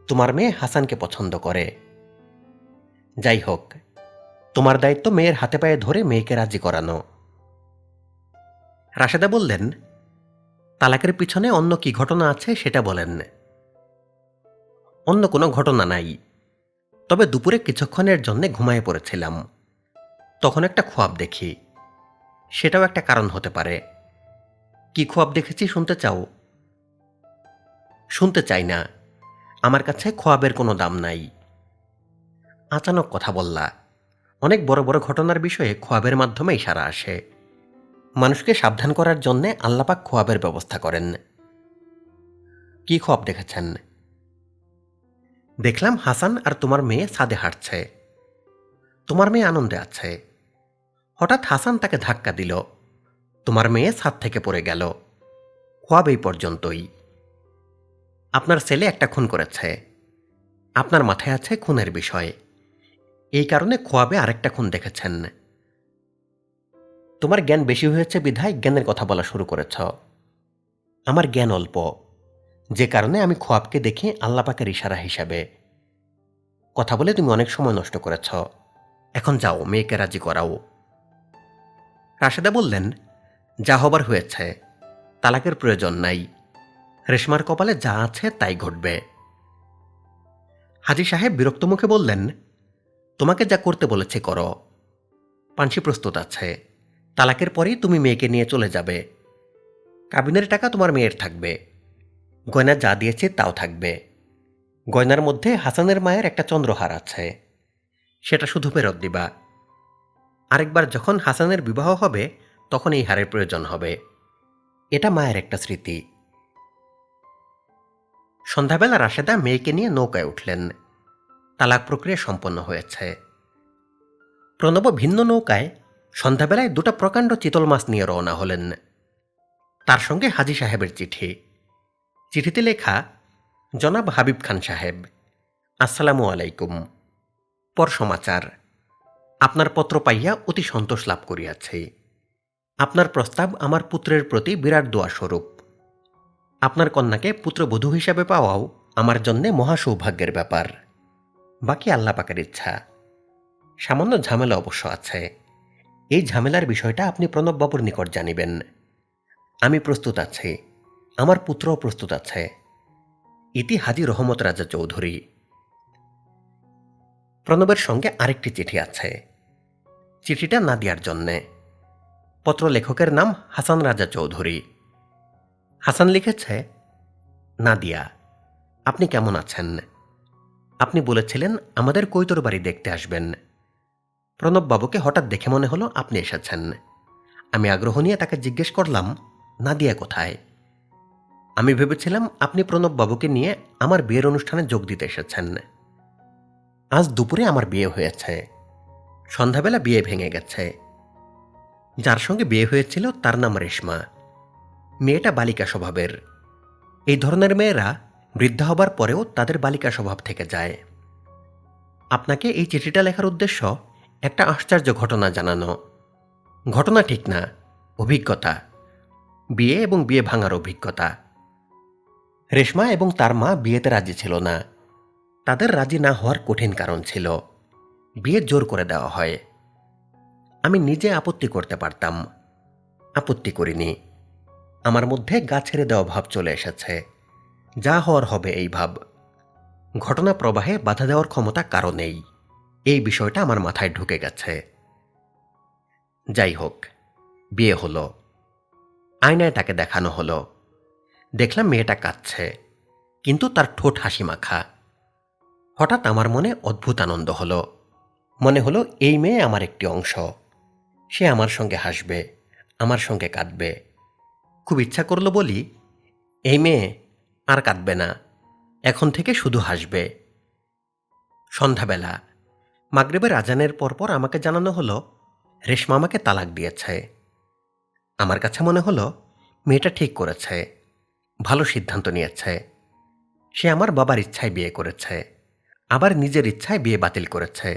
[SPEAKER 1] তোমার মেয়ে হাসানকে পছন্দ করে। যাই হোক, তোমার দায়িত্ব মেয়ের হাতে পায়ে ধরে মেয়েকে রাজি করানো। রাশেদা বললেন, তালাকের পিছনে অন্য কি ঘটনা আছে সেটা বলেন। অন্য কোনো ঘটনা নাই, তবে দুপুরে কিছুক্ষণের জন্য ঘুমায়ে পড়েছিলাম। তখন একটা খোয়াব দেখি, সেটাও একটা কারণ হতে পারে। কি খোয়াব দেখেছি শুনতে চাও? শুনতে চাই না, আমার কাছে খোয়াবের কোনো দাম নাই। আচানক কথা বললা। অনেক বড় বড় ঘটনার বিষয়ে খোয়াবের মাধ্যমে ইশারা আসে। মানুষকে সাবধান করার জন্যে আল্লাপাক খোয়াবের ব্যবস্থা করেন। কি খোয়াব দেখেছেন? দেখলাম হাসান আর তোমার মেয়ে ছাদে হাঁটছে। তোমার মেয়ে আনন্দে আছে। হঠাৎ হাসান তাকে ধাক্কা দিল, তোমার মেয়ে ছাদ থেকে পড়ে গেল। খোয়াব এই পর্যন্তই। আপনার ছেলে একটা খুন করেছে, আপনার মাথায় আছে খুনের বিষয়, এই কারণে খোয়াবে আরেকটা খুন দেখেছেন। তোমার জ্ঞান বেশি হয়েছে বিধায় জ্ঞানের কথা বলা শুরু করেছ। আমার জ্ঞান অল্প, যে কারণে আমি খোয়াবকে দেখি আল্লাপাকের ইশারা হিসাবে। কথা বলে তুমি অনেক সময় নষ্ট করেছ। এখন যাও, মেয়েকে রাজি করাও। রাশেদা বললেন, যা হবার হয়েছে, তালাকের প্রয়োজন নাই। রেশমার কপালে যা আছে তাই ঘটবে। হাজী সাহেব বিরক্ত মুখে বললেন, তোমাকে যা করতে বলেছে করো। পানসি প্রস্তুত আছে, তালাকের পরেই তুমি মেয়েকে নিয়ে চলে যাবে। কাবিনের টাকা তোমার মেয়ের থাকবে, গয়না যা দিয়েছে তাও থাকবে। গয়নার মধ্যে হাসানের মায়ের একটা চন্দ্রহার আছে, সেটা শুধু ফেরত দিবা। আরেকবার যখন হাসানের বিবাহ হবে তখন এই হারের প্রয়োজন হবে। এটা মায়ের একটা স্মৃতি। সন্ধ্যাবেলা রাশেদা মেয়েকে নিয়ে নৌকায় উঠলেন। তালাক প্রক্রিয়া সম্পন্ন হয়েছে। প্রণব ভিন্ন নৌকায় সন্ধ্যাবেলায় দুটা প্রকাণ্ড চিতল মাছ নিয়ে রওনা হলেন। তার সঙ্গে হাজী সাহেবের চিঠি। চিঠিতে লেখা, জনাব হাবিব খান সাহেব, আসসালামু আলাইকুম। পর সমাচার, আপনার পত্র পাইয়া অতি সন্তোষ লাভ করিয়াছি। আপনার প্রস্তাব আমার পুত্রের প্রতি বিরাট দোয়া স্বরূপ। আপনার কন্যাকে পুত্রবধূ হিসাবে পাওয়াও আমার জন্যে মহা সৌভাগ্যের ব্যাপার। বাকি আল্লাহ পাকের ইচ্ছা। সামান্য ঝামেলা অবশ্য আছে। এই ঝামেলার বিষয়টা আপনি প্রণববাবুর নিকট জানিবেন। আমি প্রস্তুত আছি, আমার পুত্রও প্রস্তুত আছে। ইতি হাজী রহমত রাজা চৌধুরী। প্রণবের সঙ্গে আরেকটি চিঠি আছে। চিঠিটা নাদিয়ার জন্যে। পত্র লেখকের নাম হাসান রাজা চৌধুরী। হাসান লিখেছে, নাদিয়া, আপনি কেমন আছেন? আপনি বলেছিলেন আমাদের কৈতর বাড়ি দেখতে আসবেন। প্রণববাবুকে হঠাৎ দেখে মনে হলো আপনি এসেছেন। আমি আগ্রহ নিয়ে তাকে জিজ্ঞেস করলাম, নাদিয়া কোথায়? আমি ভেবেছিলাম আপনি প্রণববাবুকে নিয়ে আমার বিয়ের অনুষ্ঠানে যোগ দিতে এসেছেন। আজ দুপুরে আমার বিয়ে হয়েছে। সন্ধ্যাবেলা বিয়ে ভেঙে গেছে। যার সঙ্গে বিয়ে হয়েছিল তার নাম রেশমা। মেয়েটা বালিকা স্বভাবের। এই ধরনের মেয়েরা বৃদ্ধা হবার পরেও তাদের বালিকা স্বভাব থেকে যায়। আপনাকে এই চিঠিটা লেখার উদ্দেশ্য একটা আশ্চর্য ঘটনা জানানো। ঘটনা ঠিক না, অভিজ্ঞতা। বিয়ে এবং বিয়ে ভাঙার অভিজ্ঞতা। রেশমা এবং তার মা বিয়েতে রাজি ছিল না। তাদের রাজি না হওয়ার কঠিন কারণ ছিল, বিয়ে জোর করে দেওয়া হয়। আমি নিজে আপত্তি করতে পারতাম, আপত্তি করিনি। আমার মধ্যে গা ছেড়ে দেওয়া ভাব চলে এসেছে। যা হওয়ার হবে এই ভাব। ঘটনা প্রবাহে বাধা দেওয়ার ক্ষমতা কারো নেই। এই বিষয়টা আমার মাথায় ঢুকে গেছে। যাই হোক, বিয়ে হলো। আয়নায় তাকে দেখানো হলো। দেখলাম মেয়েটা কাঁদছে, কিন্তু তার ঠোঁট হাসি মাখা। হঠাৎ আমার মনে অদ্ভুত আনন্দ হলো। মনে হলো এই মেয়ে আমার একটি অংশ। সে আমার সঙ্গে হাসবে, আমার সঙ্গে কাঁদবে। খুব ইচ্ছা করলো বলি, এই মেয়ে আর কাঁদবে না, এখন থেকে শুধু হাসবে। সন্ধ্যাবেলা মাগরিবের আজানের পরপর আমাকে জানানো হলো রেশমা আমাকে তালাক দিয়েছে। আমার কাছে মনে হলো মেয়েটা ঠিক করেছে, ভালো সিদ্ধান্ত নিয়েছে। সে আমার বাবার ইচ্ছায় বিয়ে করেছে, আবার নিজের ইচ্ছায় বিয়ে বাতিল করেছে।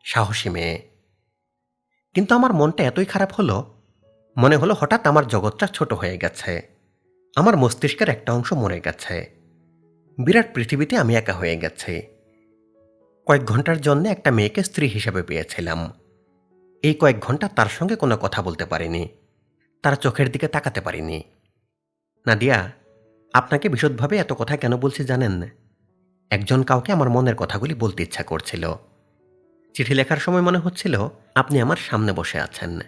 [SPEAKER 1] সাহসী মেয়ে। কিন্তু আমার মনটা এতই খারাপ হলো, মনে হলো হঠাৎ আমার জগৎটা ছোট হয়ে গেছে। আমার মস্তিষ্কের একটা অংশ মরে গেছে। বিরাট পৃথিবীতে আমি একা হয়ে গেছি। কয়েক ঘন্টার জন্য একটা মেয়েকে স্ত্রী হিসেবে পেয়েছিলাম। এই কয়েক ঘন্টা তার সঙ্গে কোনো কথা বলতে পারিনি, তার চোখের দিকে তাকাতে পারিনি। নাদিয়া, আপনাকে বিশদভাবে এত কথা কেন বলছি জানেন? একজন কাউকে আমার মনের কথাগুলি বলতে ইচ্ছা করছিল। চিঠি লেখার সময় মনে হচ্ছিল আপনি আমার সামনে বসে আছেন।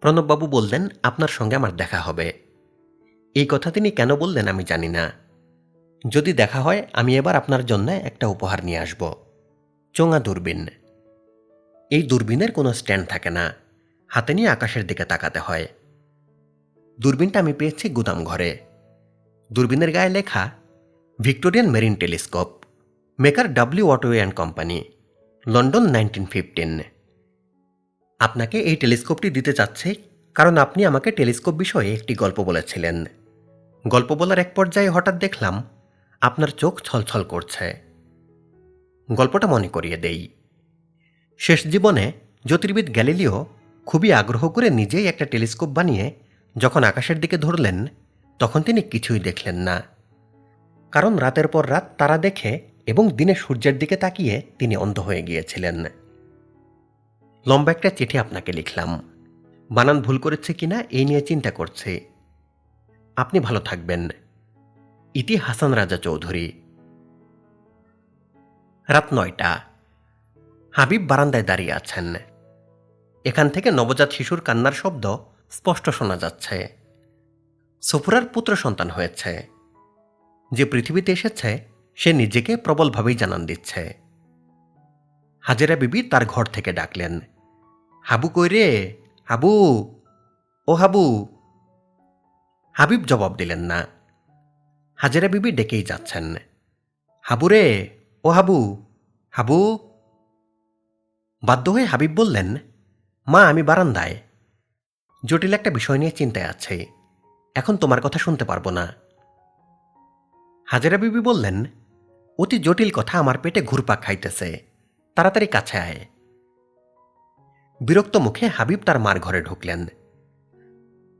[SPEAKER 1] প্রণববাবু বললেন আপনার সঙ্গে আমার দেখা হবে। এই কথা তিনি কেন বললেন আমি জানি না। যদি দেখা হয় আমি এবার আপনার জন্য একটা উপহার নিয়ে আসব। চোঙা দূরবীন। এই দূরবীনের কোনো স্ট্যান্ড থাকে না, হাতে নিয়ে আকাশের দিকে তাকাতে হয়। দূরবীনটা আমি পেয়েছি গুদাম ঘরে। দূরবীনের গায়ে লেখা Victorian marine telescope, maker W Ottoway and company, London 1915। আপনাকে এই টেলিস্কোপটি দিতে চাচ্ছি কারণ আপনি আমাকে টেলিস্কোপ বিষয়ে একটি গল্প বলেছিলেন। গল্প বলার এক পর্যায়ে হঠাৎ দেখলাম আপনার চোখ ছলছল করছে। গল্পটা মনে করিয়ে দেই। শেষ জীবনে জ্যোতির্বিদ গ্যালিলিও খুবই আগ্রহ করে নিজেই একটা টেলিস্কোপ বানিয়ে যখন আকাশের দিকে ধরলেন, তখন তিনি কিছুই দেখলেন না। কারণ রাতের পর রাত তারা দেখে এবং দিনে সূর্যের দিকে তাকিয়ে তিনি অন্ধ হয়ে গিয়েছিলেন। লম্বা একটা চিঠি আপনাকে লিখলাম। বানান ভুল করেছে কিনা এই নিয়ে চিন্তা করছি। আপনি ভালো থাকবেন। ইতি হাসান রাজা চৌধুরী। রাত 9টা। হাবিব বারান্দায় দাঁড়িয়ে আছেন। এখান থেকে নবজাত শিশুর কান্নার শব্দ স্পষ্ট শোনা যাচ্ছে। সফুরার পুত্র সন্তান হয়েছে। যে পৃথিবীতে এসেছে সে নিজেকে প্রবলভাবেই জানান দিচ্ছে। হাজেরা বিবি তার ঘর থেকে ডাকলেন, হাবু কই রে, হাবু, ও হাবু। হাবিব জবাব দিলেন না। হাজেরা বিবি ডেকেই যাচ্ছেন, হাবু রে, ও হাবু, হাবু। বাধ্য হয়ে হাবিব বললেন, মা আমি বারান্দায়। জটিল একটা বিষয় নিয়ে চিন্তায় আছে, এখন তোমার কথা শুনতে পারবো না। হাজেরা বিবি বললেন, অতি জটিল কথা আমার পেটে ঘুরপাক খাইতেছে, তাড়াতাড়ি কাছে আয়। বিরক্ত মুখে হাবিব তার মার ঘরে ঢুকলেন।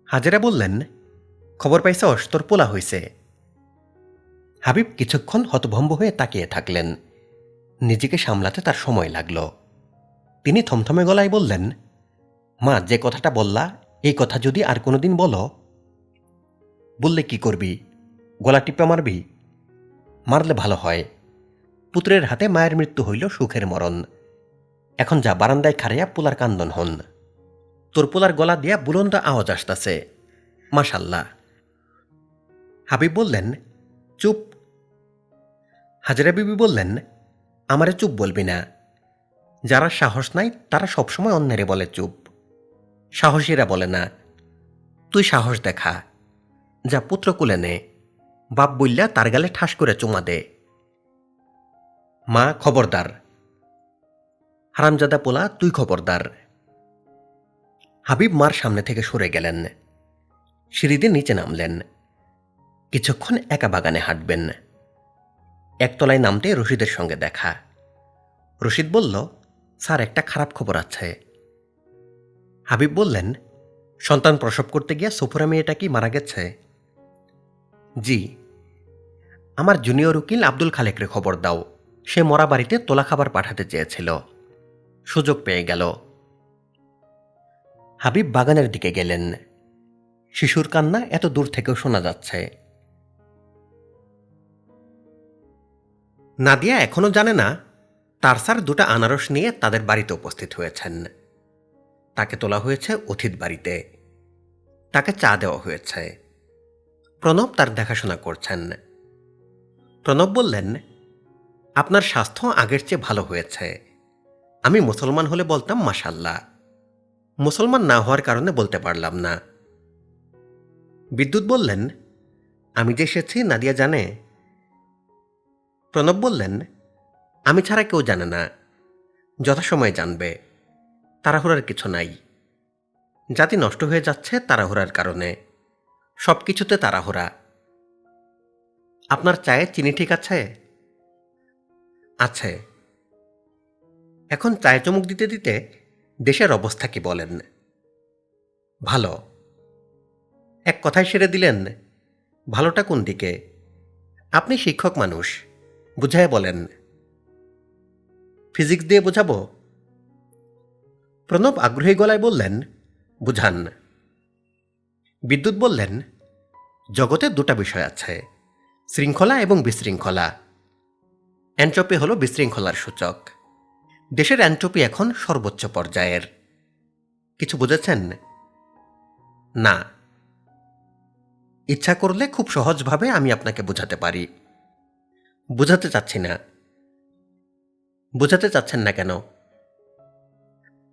[SPEAKER 1] হাজেরা বললেন, খবর পাইছস তোর পোলা হইছে। হাবিব কিছুক্ষণ হতভম্ব হয়ে তাকিয়ে থাকলেন। নিজেকে সামলাতে তার সময় লাগল। তিনি থমথমে গলায় বললেন, মা যে কথাটা বললা এই কথা যদি আর কোনোদিন বলো। বললে কি করবি? গলা টিপে মারবি? মারলে ভালো হয়। পুত্রের হাতে মায়ের মৃত্যু হইল সুখের মরণ। এখন যা বারান্দায় খাড়াইয়া পোলার কান্দন হন। তোর পোলার গলা দিয়া বুলন্দ আওয়াজ আসতাছে। মাশাল্লাহ। হাবিব বললেন, চুপ। হাজেরা বিবি বললেন, আমারে চুপ বলবি না। যারা সাহস নাই তারা সবসময় অন্যেরে বলে চুপ, সাহসীরা বলে না। তুই সাহস দেখা, যা পুত্র কুলে নে, বাপ বললা তার গালে ঠাস করে চুমা দে। মা খবরদার। হারামজাদা পোলা তুই খবরদার। হাবিব মার সামনে থেকে সরে গেলেন। সিঁড়ি দিয়ে নিচে নামলেন। কিছুক্ষণ একা বাগানে হাঁটবেন। একতলায় নামতে রশিদের সঙ্গে দেখা। রশিদ বলল, স্যার, একটা খারাপ খবর আছে। হাবিব বললেন, সন্তান প্রসব করতে গিয়ে সফুরা মেয়েটা কি মারা গেছে? জি। আমার জুনিয়র উকিল আব্দুল খালেকরে খবর দাও। সে মরা বাড়িতে তোলা খাবার পাঠাতে চেয়েছিল, সুযোগ পেয়ে গেল। হাবিব বাগানের দিকে গেলেন। শিশুর কান্না এত দূর থেকেও শোনা যাচ্ছে। নাদিয়া এখনো জানে না তার স্যার দুটা আনারস নিয়ে তাদের বাড়িতে উপস্থিত হয়েছেন। তাকে তোলা হয়েছে অতিথ বাড়িতে। তাকে চা দেওয়া হয়েছে। প্রণব তার দেখাশোনা করছেন। প্রণব বললেন, আপনার স্বাস্থ্য আগের চেয়ে ভালো হয়েছে। আমি মুসলমান হলে বলতাম মাশাল্লাহ, মুসলমান না হওয়ার কারণে বলতে পারলাম না। বিদ্যুৎ বললেন, আমি যে এসেছি নাদিয়া জানে? প্রণব বললেন, আমি ছাড়া কেউ জানে না, যথাসময়ে জানবে। তাড়াহুড়ার কিছু নাই। জাতি নষ্ট হয়ে যাচ্ছে তাড়াহুড়ার কারণে। সব কিছুতে তাড়াহুড়া। আপনার চায়ে চিনি ঠিক আছে? আছে। এখন চায়ে চুমুক দিতে দিতে দেশের অবস্থা কি বলেন? ভালো। এক কথায় সেরে দিলেন। ভালোটা কোন দিকে? আপনি শিক্ষক মানুষ, বুঝায় বলেন। ফিজিক্স দিয়ে বোঝাবো? প্রণব আগ্রহী গলায় বললেন, বুঝান। বিদ্যুৎ বললেন, জগতে দুটা বিষয় আছে, শৃঙ্খলা এবং বিশৃঙ্খলা। এনট্রপি হল বিশৃঙ্খলার সূচক। দেশের এনট্রপি এখন সর্বোচ্চ পর্যায়ের। কিছু বুঝেছেন? না। ইচ্ছা করলে খুব সহজভাবে আমি আপনাকে বোঝাতে পারি। বুঝাতে চাচ্ছি না। বুঝাতে চাচ্ছেন না কেন?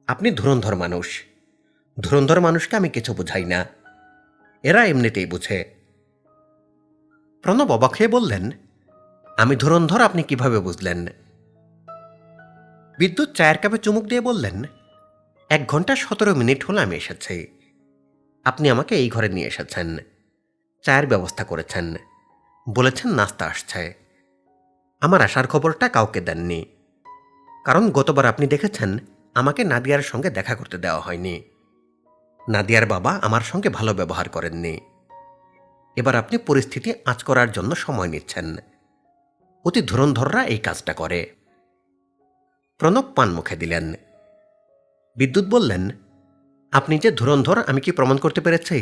[SPEAKER 1] আপনি ধুরন্ধর মানুষ। ধুরন্ধর মানুষকে আমি কিছু বুঝাই না, এরা এমনিতেই বুঝে। প্রণব অবাক হয়ে বললেন, আমি ধুরন্ধর আপনি কিভাবে বুঝলেন? বিদ্যুৎ চায়ের কাপে চুমুক দিয়ে বললেন, 1 ঘন্টা 17 মিনিট হলো আমি এসেছি। আপনি আমাকে এই ঘরে নিয়ে এসেছেন, চায়ের ব্যবস্থা করেছেন, বলেছেন নাস্তা আসছে। আমার আসার খবরটা কাউকে দেননি, কারণ গতবার আপনি দেখেছেন আমাকে নাদিয়ার সঙ্গে দেখা করতে দেওয়া হয়নি। নাদিয়ার বাবা আমার সঙ্গে ভালো ব্যবহার করেননি। এবার আপনি পরিস্থিতি আঁচ করার জন্য সময় নিচ্ছেন। অতি ধুরন্ধররা এই কাজটা করে। প্রণব পান মুখে দিলেন। বিদ্যুৎ বললেন, আপনি যে ধুরন্ধর আমি কি প্রমাণ করতে পেরেছি?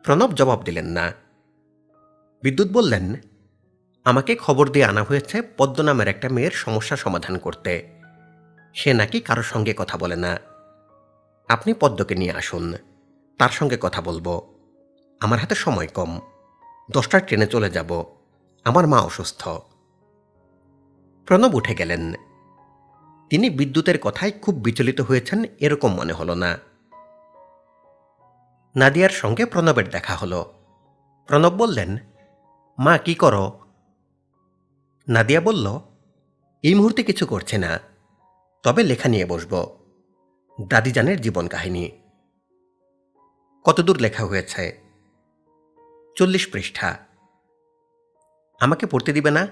[SPEAKER 1] প্রণব জবাব দিলেন না। বিদ্যুৎ বললেন, আমাকে খবর দিয়ে আনা হয়েছে পদ্ম নামের একটা মেয়ের সমস্যা সমাধান করতে। সে নাকি কারোর সঙ্গে কথা বলে না। আপনি পদ্মকে নিয়ে আসুন, তার সঙ্গে কথা বলবো। আমার হাতে সময় কম, 10টার ট্রেনে চলে যাব। আমার মা অসুস্থ। প্রণব উঠে গেলেন। তিনি বিদ্যুতের কথায় খুব বিচলিত হয়েছেন এরকম মনে হল না। নাদিয়ার সঙ্গে প্রণবের দেখা হলো। প্রণব বললেন, মা কি করো? নাদিয়া বলল, এই মুহূর্তে কিছু করছে না, তবে লেখা নিয়ে বসব। দাদিজানের জীবন কাহিনী। কতদূর লেখা হয়েছে? 40 পৃষ্ঠা। আমাকে পড়তে দিবে না?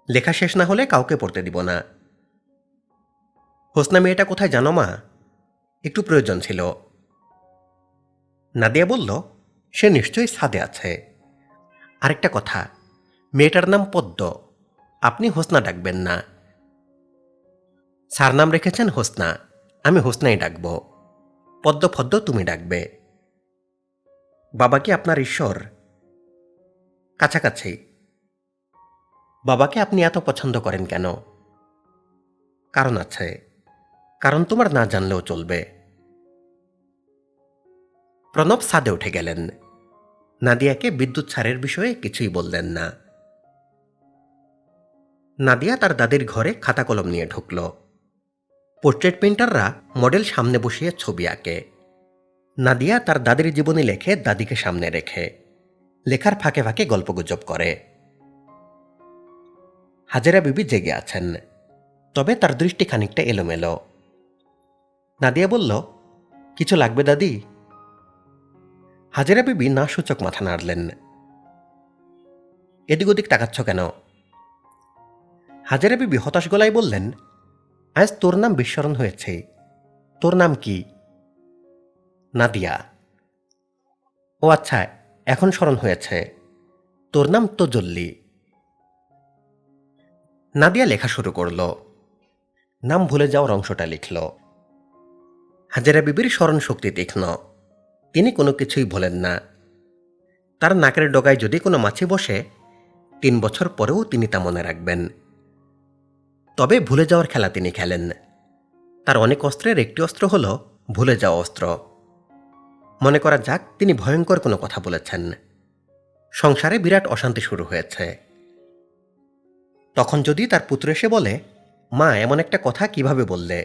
[SPEAKER 1] লেখা শেষ না হলে কাউকে পড়তে দিব না। হোসনা মেয়েটা কোথায় জানো মা? একটু প্রয়োজন ছিল। নাদিয়া বলল, সে নিশ্চয়ই ছাদে আছে। আরেকটা কথা, মেয়েটার নাম পদ্ম, আপনি হোসনা ডাকবেন না। স্যার নাম রেখেছেন হোসনা, আমি হোসনাই ডাকব। পদ্ম ফদ্ম তুমি ডাকবে। বাবা কি আপনার ঈশ্বর? কাছাকাছি। বাবাকে আপনি এত পছন্দ করেন কেন? কারণ আছে, কারণ তোমার না জানলেও চলবে। প্রণব ছাদে উঠে গেলেন। নাদিয়াকে বিদ্যুৎ ছাড়ের বিষয়ে কিছুই বললেন না। নাদিয়া তার দাদির ঘরে খাতা কলম নিয়ে ঢুকল। পোর্ট্রেট পেইন্টাররা মডেল সামনে বসিয়ে ছবি আঁকে। নাদিয়া তার দাদির জীবনী লেখে দাদিকে সামনে রেখে। লেখার ফাঁকে ফাঁকে গল্পগুজব করে। হাজেরা বিবি জেগে আছেন, তবে তার দৃষ্টি খানিকটা এলোমেলো। নাদিয়া বলল, কিছু লাগবে দাদি? হাজেরা বিবি না সূচক মাথা নাড়লেন। এদিক ওদিক তাকাচ্ছ কেন? হাজেরা বিবি হতাশ গলায় বললেন, আজ তোর নাম বিস্মরণ হয়েছে। তোর নাম কি? নাদিয়া। ও আচ্ছা, এখন স্মরণ হয়েছে। তোর নাম তোজল্লি। নাদিয়া লেখা শুরু করল। নাম ভুলে যাওয়ার অংশটা লিখল। হাজেরা বিবির স্মরণ শক্তি তীক্ষ্ণ। তিনি কোনো কিছুই ভোলেন না। তার নাকের ডগায় যদি কোনো মাছি বসে, 3 বছর পরেও তিনি তা মনে রাখবেন। তবে ভুলে যাওয়ার খেলা তিনি খেলেন। তার অনেক অস্ত্রের একটি অস্ত্র হল ভুলে যাওয়া অস্ত্র। মনে করা যাক তিনি ভয়ঙ্কর কোনো কথা বলেছেন। সংসারে বিরাট অশান্তি শুরু হয়েছে। তখন যদি তার পুত্র এসে বলে, মা এমন একটা কথা কিভাবে বললে,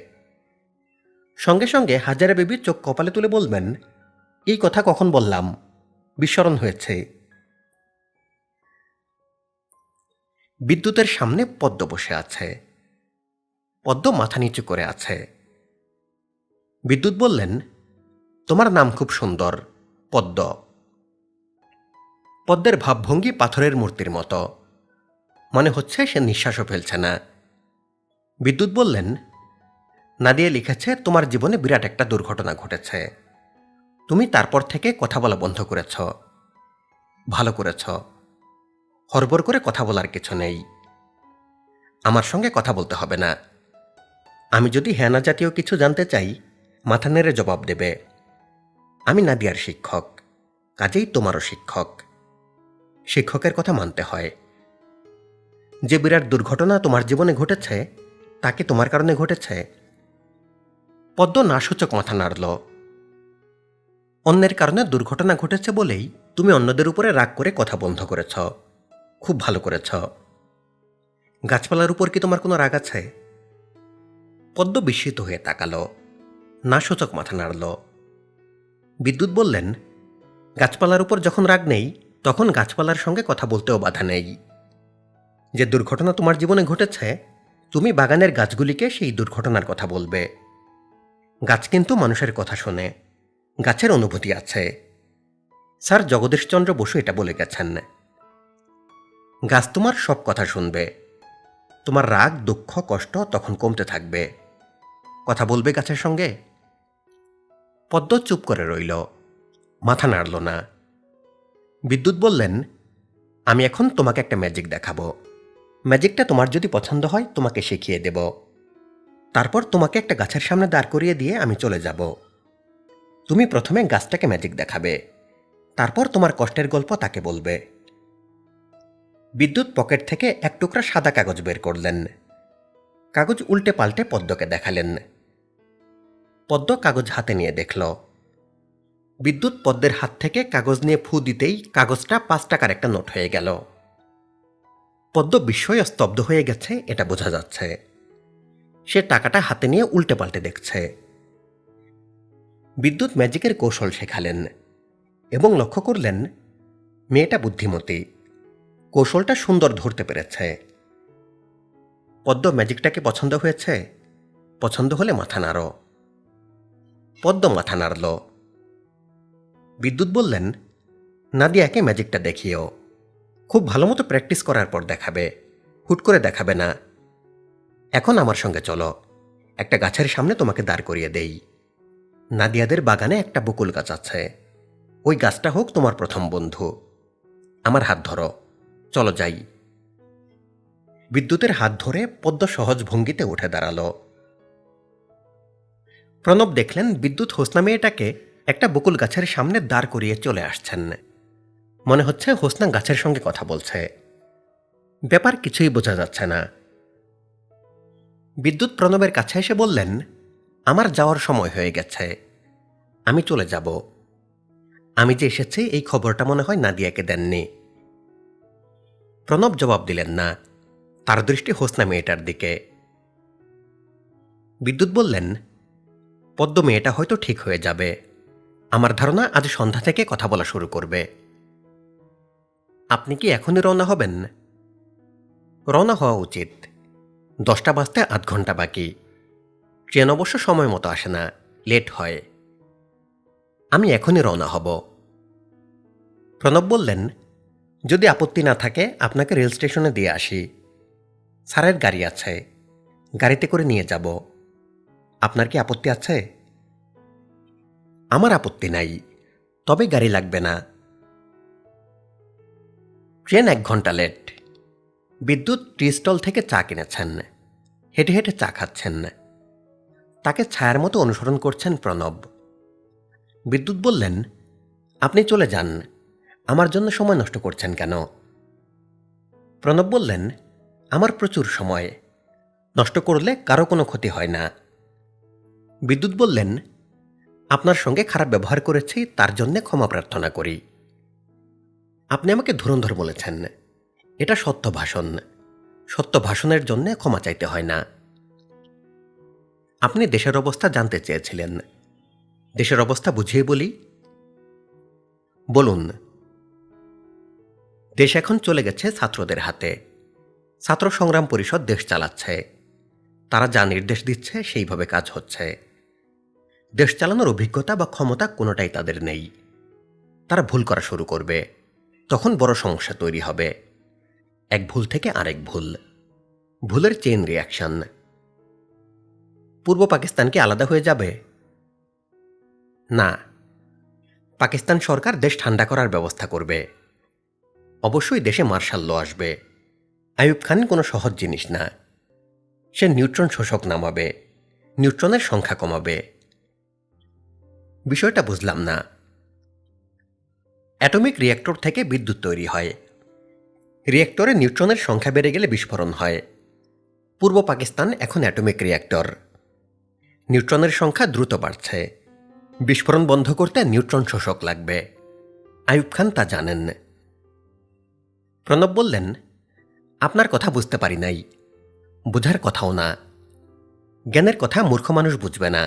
[SPEAKER 1] সঙ্গে সঙ্গে হাজেরা বিবি চোখ কপালে তুলে বলবেন, এই কথা কখন বললাম, বিস্মরণ হয়েছে। বিদ্যুতের সামনে পদ্ম বসে আছে। পদ্ম মাথা নিচু করে আছে। বিদ্যুৎ বললেন, তোমার নাম খুব সুন্দর, পদ্ম। পদ্মের ভাবভঙ্গি পাথরের মূর্তির মতো। মনে হচ্ছে সে নিঃশ্বাসও ফেলছে না। বিদ্যুৎ বললেন, নাদিয়া লিখেছে তোমার জীবনে বিরাট একটা দুর্ঘটনা ঘটেছে। তুমি তারপর থেকে কথা বলা বন্ধ করেছ। ভালো করেছ। হড়বড় করে কথা বলার কিছু নেই। আমার সঙ্গে কথা বলতে হবে না। আমি যদি হ্যাঁ না জাতীয় কিছু জানতে চাই, মাথা নেড়ে জবাব দেবে। আমি নাদিয়ার শিক্ষক, কাজেই তোমারও শিক্ষক। শিক্ষকের কথা মানতে হয়। যে বিরাট দুর্ঘটনা তোমার জীবনে ঘটেছে, তা কি তোমার কারণে ঘটেছে? পদ্ম নাসূচক মাথা নাড়ল। অন্যের কারণে দুর্ঘটনা ঘটেছে বলেই তুমি অন্যদের উপরে রাগ করে কথা বন্ধ করেছ। খুব ভালো করেছ। গাছপালার উপর কি তোমার কোনো রাগ আছে? পদ্ম বিস্মিত হয়ে তাকাল। নাসূচক মাথা নাড়ল। বিদ্যুৎ বললেন, গাছপালার উপর যখন রাগ নেই, তখন গাছপালার সঙ্গে কথা বলতেও বাধা নেই। যে দুর্ঘটনা তোমার জীবনে ঘটেছে, তুমি বাগানের গাছগুলিকে সেই দুর্ঘটনার কথা বলবে। গাছ কিন্তু মানুষের কথা শোনে। গাছের অনুভূতি আছে। স্যার জগদীশচন্দ্র বসু এটা বলে গেছেন। গাছ তোমার সব কথা শুনবে। তোমার রাগ, দুঃখ, কষ্ট তখন কমতে থাকবে। কথা বলবে গাছের সঙ্গে? পদ্ম চুপ করে রইল, মাথা নাড়ল না। বিদ্যুৎ বললেন, আমি এখন তোমাকে একটা ম্যাজিক দেখাবো। ম্যাজিকটা তোমার যদি পছন্দ হয় তোমাকে শিখিয়ে দেব। তারপর তোমাকে একটা গাছের সামনে দাঁড় করিয়ে দিয়ে আমি চলে যাব। তুমি প্রথমে গাছটাকে ম্যাজিক দেখাবে, তারপর তোমার কষ্টের গল্প তাকে বলবে। বিদ্যুৎ পকেট থেকে এক টুকরা সাদা কাগজ বের করলেন। কাগজ উল্টে পাল্টে পদ্মকে দেখালেন। পদ্ম কাগজ হাতে নিয়ে দেখল। বিদ্যুৎ পদ্মের হাত থেকে কাগজ নিয়ে ফু দিতেই কাগজটা 5 টাকার একটা নোট হয়ে গেল। পদ্ম বিস্ময়ে স্তব্ধ হয়ে গেছে, এটা বোঝা যাচ্ছে। সে টাকাটা হাতে নিয়ে উল্টে পাল্টে দেখছে। বিদ্যুৎ ম্যাজিকের কৌশল শেখালেন এবং লক্ষ্য করলেন মেয়েটা বুদ্ধিমতী, কৌশলটা সুন্দর ধরতে পেরেছে। পদ্ম ম্যাজিকটাকে পছন্দ হয়েছে? পছন্দ হলে মাথা নাড়ো। পদ্ম মাথা নাড়ল। বিদ্যুৎ বললেন, নাদিয়াকে ম্যাজিকটা দেখিও। খুব ভালো মতো প্র্যাকটিস করার পর দেখাবে, হুট করে দেখাবে না। এখন আমার সঙ্গে চলো, একটা গাছের সামনে তোমাকে দাঁড় করিয়ে দেই। নাদিয়াদের বাগানে একটা বকুল গাছ আছে। ওই গাছটা হোক তোমার প্রথম বন্ধু। আমার হাত ধরো, চলো যাই। বিদ্যুতের হাত ধরে পদ্ম সহজ ভঙ্গিতে উঠে দাঁড়ালো। প্রণব দেখলেন বিদ্যুৎ হোসনা মেয়েটাকে একটা বকুল গাছের সামনে দাঁড় করিয়ে চলে আসছেন। মনে হচ্ছে হোসনা গাছের সঙ্গে কথা বলছে। ব্যাপার কিছুই বোঝা যাচ্ছে না। বিদ্যুৎ প্রণবের কাছে এসে বললেন, আমার যাওয়ার সময় হয়ে গেছে, আমি চলে যাব। আমি যে এসেছি এই খবরটা মনে হয় নাদিয়াকে দেননি। প্রণব জবাব দিলেন না, তার দৃষ্টি হোসনা মেয়েটার দিকে। বিদ্যুৎ বললেন, পদ্ম মেয়েটা হয়তো ঠিক হয়ে যাবে। আমার ধারণা আজ সন্ধ্যা থেকে কথা বলা শুরু করবে। আপনি কি এখনই রওনা হবেন? রওনা হওয়া উচিত। 10টা বাজতে 8 ঘন্টা বাকি। ট্রেন অবশ্য সময় মতো আসে না, লেট হয়। আমি এখনই রওনা হব। প্রণব বললেন, যদি আপত্তি না থাকে আপনাকে রেল স্টেশনে দিয়ে আসি। স্যারের গাড়ি আছে, গাড়িতে করে নিয়ে যাব। আপনার কি আপত্তি আছে? আমার আপত্তি নাই, তবে গাড়ি লাগবে না। ট্রেন 1 ঘন্টা লেট। বিদ্যুৎ টি স্টল থেকে চা কিনেছেন, হেঁটে হেঁটে চা খাচ্ছেন। তাকে ছায়ার মতো অনুসরণ করছেন প্রণব। বিদ্যুৎ বললেন, আপনি চলে যান, আমার জন্য সময় নষ্ট করছেন কেন? প্রণব বললেন, আমার প্রচুর সময়, নষ্ট করলে কারো কোনো ক্ষতি হয় না। বিদ্যুৎ বললেন, আপনার সঙ্গে খারাপ ব্যবহার করেছি, তার জন্য ক্ষমা প্রার্থনা করি। আপনি আমাকে ধুরন্ধর বলেছেন, এটা সত্য ভাষণ। সত্য ভাষণের জন্য ক্ষমা চাইতে হয় না। আপনি দেশের অবস্থা জানতে চেয়েছিলেন, দেশের অবস্থা বুঝিয়ে বলি। বলুন। দেশ এখন চলে গেছে ছাত্রদের হাতে। ছাত্র সংগ্রাম পরিষদ দেশ চালাচ্ছে। তারা যা নির্দেশ দিচ্ছে সেইভাবে কাজ হচ্ছে। দেশ চালানোর অভিজ্ঞতা বা ক্ষমতা কোনোটাই তাদের নেই। তারা ভুল করা শুরু করবে, তখন বড় সমস্যা তৈরি হবে। এক ভুল থেকে আরেক ভুল, ভুলের চেইন রিয়াকশন। পূর্ব পাকিস্তান কি আলাদা হয়ে যাবে? না, পাকিস্তান সরকার দেশ ঠান্ডা করার ব্যবস্থা করবে। অবশ্যই দেশে মার্শাল ল আসবে। আইয়ুব খান কোনো সহজ জিনিস না। সে নিউট্রন শোষক নামাবে, নিউট্রনের সংখ্যা কমাবে। বিষয়টা বুঝলাম না। অ্যাটমিক রিঅ্যাক্টর থেকে বিদ্যুৎ তৈরি হয়। রিঅ্যাক্টরে নিউট্রনের সংখ্যা বেড়ে গেলে বিস্ফোরণ হয়। পূর্ব পাকিস্তান এখন অ্যাটমিক রিঅ্যাক্টর। নিউট্রনের সংখ্যা দ্রুত বাড়ছে। বিস্ফোরণ বন্ধ করতে নিউট্রন শোষক লাগবে। আইয়ুব খান তা জানেন। প্রণব বললেন, আপনার কথা বুঝতে পারি নাই। বোঝার কথাও না। জ্ঞানের কথা মূর্খ মানুষ বুঝবে না,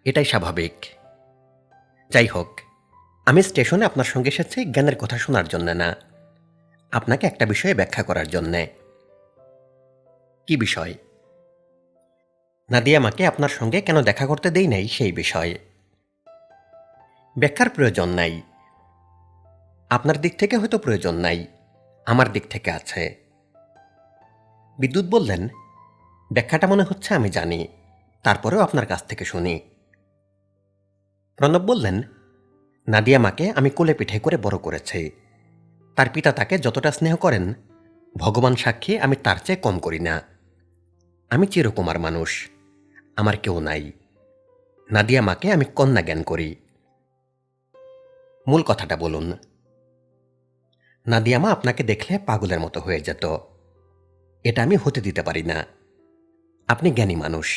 [SPEAKER 1] এটাই স্বাভাবিক। যাই হোক, আমি স্টেশনে আপনার সঙ্গে এসেছি জ্ঞানের কথা শোনার জন্য না, আপনাকে একটা বিষয়ে ব্যাখ্যা করার জন্যে। কি বিষয়? নাদিয়া মাকে আপনার সঙ্গে কেন দেখা করতে দেই নাই সেই বিষয়ে। ব্যাখ্যার প্রয়োজন নাই। আপনার দিক থেকে হয়তো প্রয়োজন নাই, আমার দিক থেকে আছে। বিদ্যুৎ বললেন, ব্যাখ্যাটা মনে হচ্ছে আমি জানি, তারপরেও আপনার কাছ থেকে শুনি। প্রণব বললেন, নাদিয়া মাকে আমি কোলে পিঠে করে বড় করেছি। তার পিতা তাকে যতটা স্নেহ করেন, ভগবান সাক্ষী আমি তার চেয়ে কম করি না। আমি চিরকুমার মানুষ, আমার কেউ নাই। নাদিয়া মাকে আমি কন্যা জ্ঞান করি। মূল কথাটা বলুন। নাদিয়া মা আপনাকে দেখলে পাগলের মতো হয়ে যেত। এটা আমি হতে দিতে পারি না। আপনি জ্ঞানী মানুষ।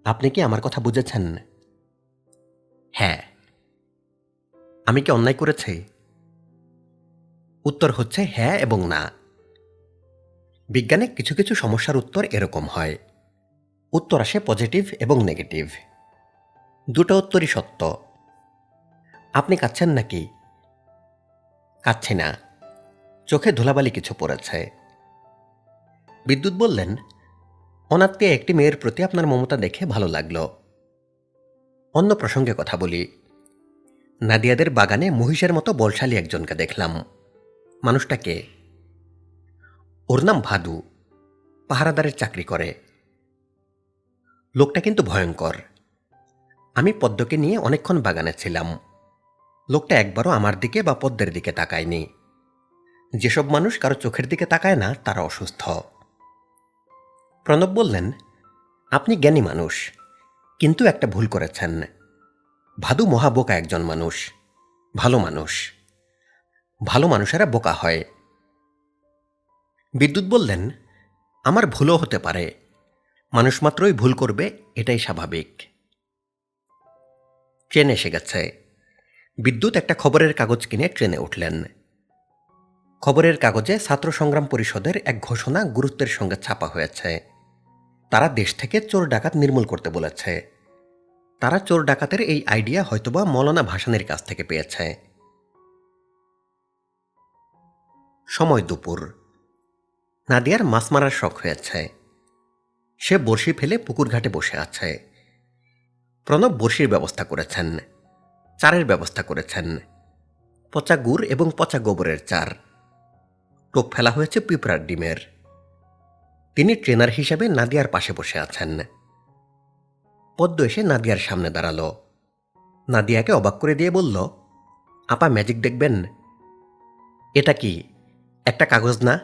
[SPEAKER 1] আপনি কি আমার কথা বুঝেছেন? হ্যাঁ। আমি কি অন্যায় করেছি? উত্তর হচ্ছে হ্যাঁ এবং না। বিজ্ঞানে কিছু কিছু সমস্যার উত্তর এরকম হয়। উত্তর আসে পজিটিভ এবং নেগেটিভ। দুটো উত্তরই সত্য। আপনি কাঁদছেন নাকি? কাঁদছি না, চোখে ধুলাবালি কিছু পড়েছে। বিদ্যুৎ বললেন, অনাত্মীয় একটি মেয়ের প্রতি আপনার মমতা দেখে ভালো লাগলো। অন্য প্রসঙ্গে কথা বলি। নাদিয়াদের বাগানে মহিষের মতো বলশালী একজনকে দেখলাম। মানুষটা কে? ওর নাম ভাদু, পাহারাদারের চাকরি করে। লোকটা কিন্তু ভয়ঙ্কর। আমি পদ্মকে নিয়ে অনেকক্ষণ বাগানে ছিলাম। লোকটা একবারও আমার দিকে বা পদ্মের দিকে তাকায়নি। যেসব মানুষ কারো চোখের দিকে তাকায় না তারা অসুস্থ। প্রণব বললেন, আপনি জ্ঞানী মানুষ, কিন্তু একটা ভুল করেছেন। ভাদু মহা বোকা একজন মানুষ, ভালো মানুষ। ভালো মানুষেরা বোকা হয়। বিদ্যুৎ বললেন, আমার ভুলও হতে পারে। মানুষ মাত্রই ভুল করবে, এটাই স্বাভাবিক। ট্রেন এসে গেছে। বিদ্যুৎ একটা খবরের কাগজ কিনে ট্রেনে উঠলেন। খবরের কাগজে ছাত্র সংগ্রাম পরিষদের এক ঘোষণা গুরুত্বের সঙ্গে ছাপা হয়েছে। তারা দেশ থেকে চোর ডাকাত নির্মূল করতে বলেছে। তারা চোর ডাকাতের এই আইডিয়া হয়তোবা মৌলানা ভাসানীর কাছ থেকে পেয়েছে। সময় দুপুর। নাদিয়ার মাছ মারার শখ হয়েছে। সে বড়শি ফেলে পুকুর ঘাটে বসে আছে। প্রণব বড়শির ব্যবস্থা করেছেন, চারের ব্যবস্থা করেছেন। পচা গুড় এবং পচা গোবরের চার, টোপ ফেলা হয়েছে পিঁপড়ার ডিমের। তিনি ট্রেনার হিসেবে নাদিয়ার পাশে বসে আছেন। পদ্ম এসে নাদিয়ার সামনে দাঁড়ালো। নাদিয়াকে অবাক করে দিয়ে বলল, আপা ম্যাজিক দেখবেন? এটা কি, একটা কাগজ না?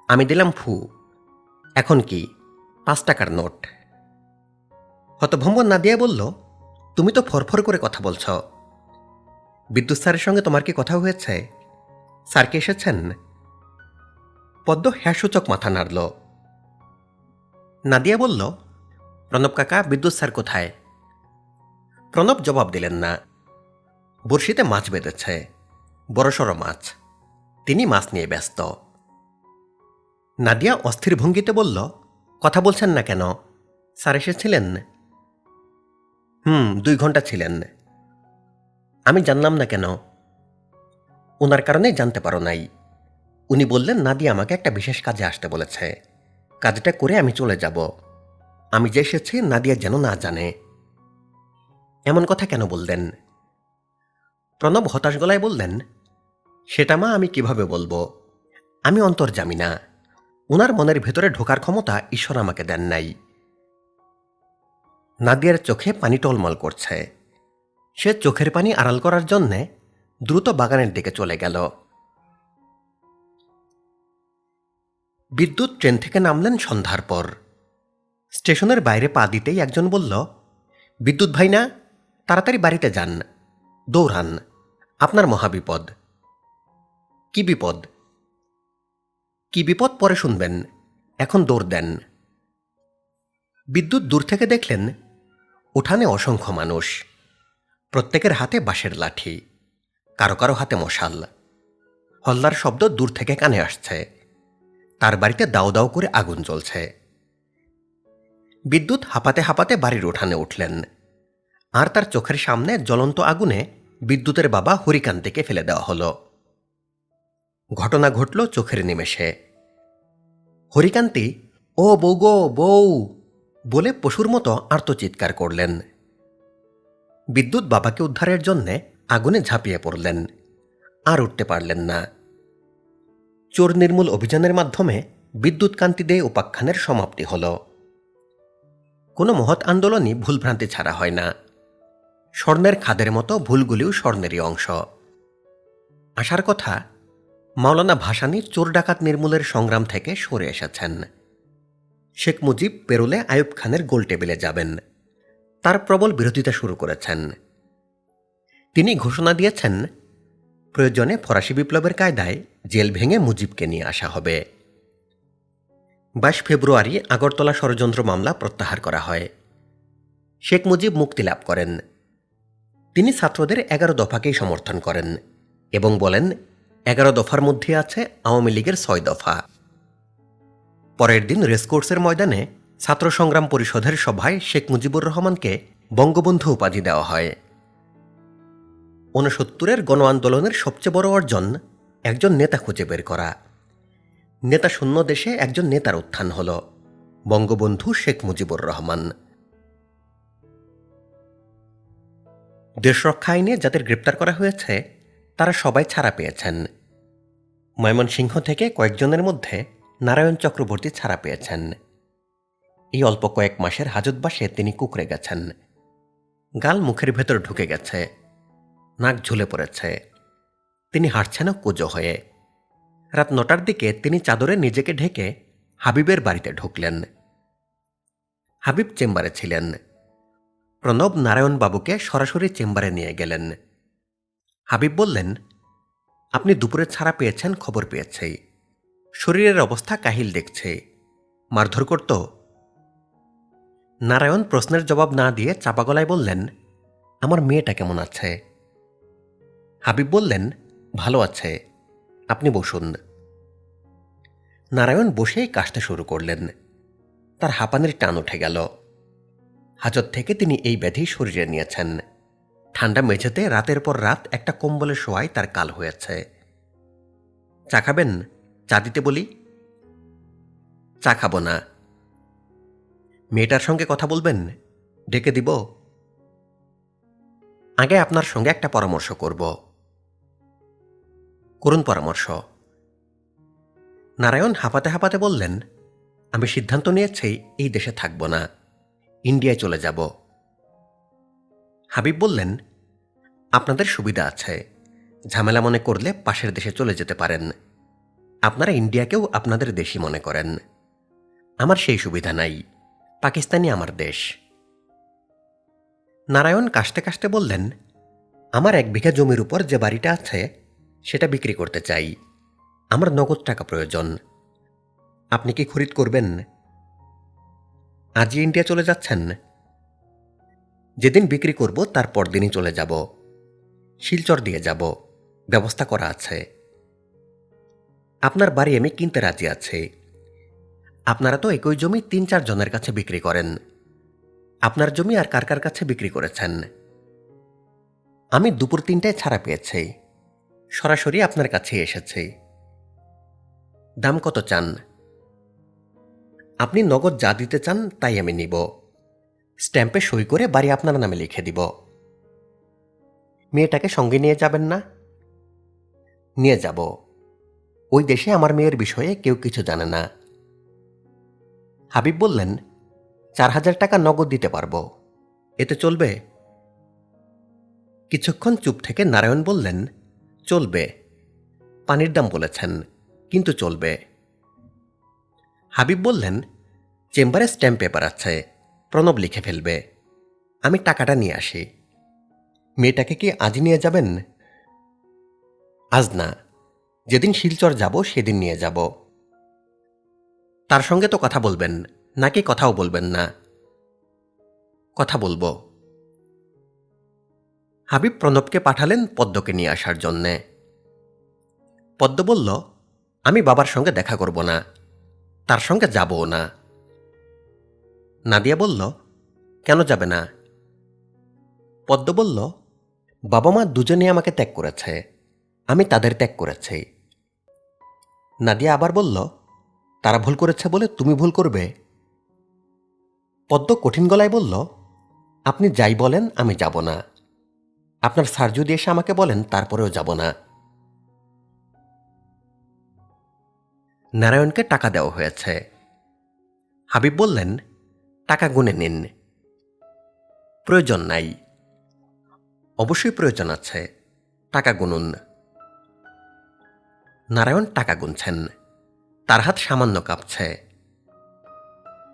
[SPEAKER 1] আমি দিলাম ফু। এখন কি, 5 টাকার নোট। হতভম্ব নাদিয়া বলল, তুমি তো ফরফর করে কথা বলছ। বিদ্যুৎ স্যারের সঙ্গে তোমার কি কথা হয়েছে? স্যার কি এসেছেন? পদ্ম হ্যাঁসূচক মাথা নাড়ল। নাদিয়া বলল, প্রণব কাকা, বিদ্যুৎ স্যার কোথায়? প্রণব জবাব দিলেন না। বড়শিতে মাছ বেঁধেছে, বড়সড় মাছ। তিনি মাছ নিয়ে ব্যস্ত। নাদিয়া অস্থির ভঙ্গিতে বলল, কথা বলছেন না কেন? স্যার এসেছিলেন? 2 ঘন্টা ছিলেন। আমি জানলাম না কেন? ওনার কারণেই জানতে পারো নাই। উনি বললেন নাদিয়া আমাকে একটা বিশেষ কাজে আসতে বলেছে, কাজটা করে আমি চলে যাব। আমি যে এসেছি নাদিয়া যেন না জানে। এমন কথা কেন বললেন? প্রণব হতাশ গলায় বললেন, সেটা মা আমি কিভাবে বলবো? আমি অন্তর্যামী না। ওনার মনের ভেতরে ঢোকার ক্ষমতা ঈশ্বর আমাকে দেন নাই। নাদিয়ার চোখে পানি টলমল করছে। সে চোখের পানি আড়াল করার জন্যে দ্রুত বাগানের দিকে চলে গেল। বিদ্যুৎ ট্রেন থেকে নামলেন সন্ধ্যার পর। স্টেশনের বাইরে পা দিতেই একজন বলল, বিদ্যুৎ ভাই না, তাড়াতাড়ি বাড়িতে যান, দৌড়ান, আপনার মহাবিপদ। কি বিপদ? কি বিপদ পরে শুনবেন, এখন দৌড় দেন। বিদ্যুৎ দূর থেকে দেখলেন উঠানে অসংখ্য মানুষ, প্রত্যেকের হাতে বাঁশের লাঠি, কারো কারো হাতে মশাল। হল্লার শব্দ দূর থেকে কানে আসছে। তার বাড়িতে দাও দাও করে আগুন জ্বলছে। বিদ্যুৎ হাঁপাতে হাঁপাতে বাড়ির উঠানে উঠলেন, আর তার চোখের সামনে জ্বলন্ত আগুনে বিদ্যুতের বাবা হরিকান্তিকে ফেলে দেওয়া হল। ঘটনা ঘটল চোখের নিমেষে। হরিকান্তি, ও বউ গো বউ বলে পশুর মতো আর্তচিৎকার করলেন। বিদ্যুৎ বাবাকে উদ্ধারের জন্যে আগুনে ঝাঁপিয়ে পড়লেন, আর উঠতে পারলেন না। চোর নির্মূল অভিযানের মাধ্যমে বিদ্যুৎ কান্তি দে উপাখ্যানের সমাপ্তি হল। কোনো মহৎ আন্দোলনই ভুলভ্রান্তি ছাড়া হয় না। স্বর্ণের খাদের মতো ভুলগুলিও স্বর্ণেরই অংশ। আসার কথা, মাওলানা ভাসানী চোর ডাকাত নির্মূলের সংগ্রাম থেকে সরে এসেছেন। শেখ মুজিব পেরোলে আইয়ুব খানের গোল টেবিলে যাবেন, তার প্রবল বিরোধিতা শুরু করেছেন। তিনি ঘোষণা দিয়েছেন, প্রয়োজনে ফরাসি বিপ্লবের কায়দায় জেল ভেঙে মুজিবকে নিয়ে আসা হবে। 22 ফেব্রুয়ারি আগরতলা ষড়যন্ত্র মামলা প্রত্যাহার করা হয়। শেখ মুজিব মুক্তি লাভ করেন। তিনি ছাত্রদের 11 দফাকেই সমর্থন করেন এবং বলেন, 11 দফার মধ্যে আছে আওয়ামী লীগের 6 দফা। পরের দিন রেসকোর্সের ময়দানে ছাত্র সংগ্রাম পরিষদের সভায় শেখ মুজিবুর রহমানকে বঙ্গবন্ধু উপাধি দেওয়া হয়। 69-এর গণ আন্দোলনের সবচেয়ে বড় অর্জন একজন নেতা খুঁজে বের করা। নেতা শূন্য দেশে একজন নেতার উত্থান হল, বঙ্গবন্ধু শেখ মুজিবুর রহমান। দেশরক্ষা আইনে যাদের গ্রেপ্তার করা হয়েছে তারা সবাই ছাড়া পেয়েছেন। ময়মনসিংহ থেকে কয়েকজনের মধ্যে নারায়ণ চক্রবর্তী ছাড়া পেয়েছেন। এই অল্প কয়েক মাসের হাজতবাসে তিনি কুঁকড়ে গেছেন। গাল মুখের ভেতর ঢুকে গেছে, নাক ঝুলে পড়েছে। তিনি হাঁটছেন কুঁজো হয়ে। রাত 9টার দিকে তিনি চাদরে নিজেকে ঢেকে হাবিবের বাড়িতে ঢুকলেন। হাবিব চেম্বারে ছিলেন। প্রণব নারায়ণবাবুকে সরাসরি চেম্বারে নিয়ে গেলেন। হাবিব বললেন, আপনি দুপুরে ছাড়া পেয়েছেন খবর পেয়েছি। শরীরের অবস্থা কাহিল দেখছে, মারধর করত? নারায়ণ প্রশ্নের জবাব না দিয়ে চাপা গলায় বললেন, আমার মেয়েটা কেমন আছে? হাবিব বললেন, ভালো আছে, আপনি বসুন। নারায়ণ বসেই কাশতে শুরু করলেন। তার হাঁপানির টান উঠে গেল। হাজত থেকে তিনি এই ব্যাধি শরীরে নিয়েছেন। ঠান্ডা মেঝেতে রাতের পর রাত একটা কম্বলে শোয়াই তার কাল হয়েছে। চা খাবেন? চা দিতে বলি? চা খাবো না। মেয়েটার সঙ্গে কথা বলবেন? ডেকে দিব? আগে আপনার সঙ্গে একটা পরামর্শ করব। করুন পরামর্শ। নারায়ণ হাঁপাতে হাঁপাতে বললেন, আমি সিদ্ধান্ত নিয়েছি এই দেশে থাকব না, ইন্ডিয়ায় চলে যাব। হাবিব বললেন, আপনাদের সুবিধা আছে, ঝামেলা মনে করলে পাশের দেশে চলে যেতে পারেন। আপনারা ইন্ডিয়াকেও আপনাদের দেশই মনে করেন। আমার সেই সুবিধা নাই, পাকিস্তানই আমার দেশ। নারায়ণ কাশতে কাশতে বললেন, আমার 1 বিঘা জমির উপর যে বাড়িটা আছে সেটা বিক্রি করতে চাই। আমার নগদ টাকা প্রয়োজন। আপনি কি খরিদ করবেন? আজই ইন্ডিয়া চলে যাচ্ছেন? যেদিন বিক্রি করব তার পরদিনই চলে যাব। শিলচর দিয়ে যাব, ব্যবস্থা করা আছে। আপনার বাড়ি আমি কিনতে রাজি আছি। আপনারা তো একই জমি 3-4 জনের কাছে বিক্রি করেন। আপনার জমি আর কার কার কাছে বিক্রি করেছেন? আমি দুপুর 3টায় ছাড়া পেয়েছি, সরাসরি আপনার কাছে এসেছি। দাম কত চান? আপনি নগদ যা দিতে চান তাই আমি নিব। স্ট্যাম্পে সই করে বাড়ি আপনার নামে লিখে দিব। মেয়েটাকে সঙ্গে নিয়ে যাবেন না? নিয়ে যাব। ওই দেশে আমার মেয়ের বিষয়ে কেউ কিছু জানে না। হাবিব বললেন, 4,000 টাকা নগদ দিতে পারবো, এতে চলবে? কিছুক্ষণ চুপ থেকে নারায়ণ বললেন, চলবে। পানির দাম বলেছেন, কিন্তু চলবে। হাবিব বললেন, চেম্বারে স্ট্যাম্প পেপার আছে, প্রণব লিখে ফেলবে। আমি টাকাটা নিয়ে আসি। মেয়েটাকে কি আজই নিয়ে যাবেন? আজ না, যেদিন শিলচর যাব সেদিন নিয়ে যাব। তার সঙ্গে তো কথা বলবেন, নাকি কথাও বলবেন না? কথা বলবো। হাবিব প্রণবকে পাঠালেন পদ্মকে নিয়ে আসার জন্যে। পদ্ম বলল, আমি বাবার সঙ্গে দেখা করব না, তার সঙ্গে যাবও না। নাদিয়া বলল, কেন যাবে না? পদ্ম বলল, বাবা মা দুজনে আমাকে ত্যাগ করেছে, আমি তাদের ত্যাগ করেছি। নাদিয়া আবার বলল, তারা ভুল করেছে বলে তুমি ভুল করবে? পদ্ম কঠিন গলায় বলল, আপনি যাই বলেন আমি যাব না। আপনার স্যার যদি এসে আমাকে বলেন তারপরেও যাব না। নারায়ণকে টাকা দেওয়া হয়েছে। হাবিব বললেন, টাকা গুনে নিন। প্রয়োজন নাই। অবশ্যই প্রয়োজন আছে, টাকা গুনুন। নারায়ণ টাকা গুনছেন, তার হাত সামান্য কাঁপছে।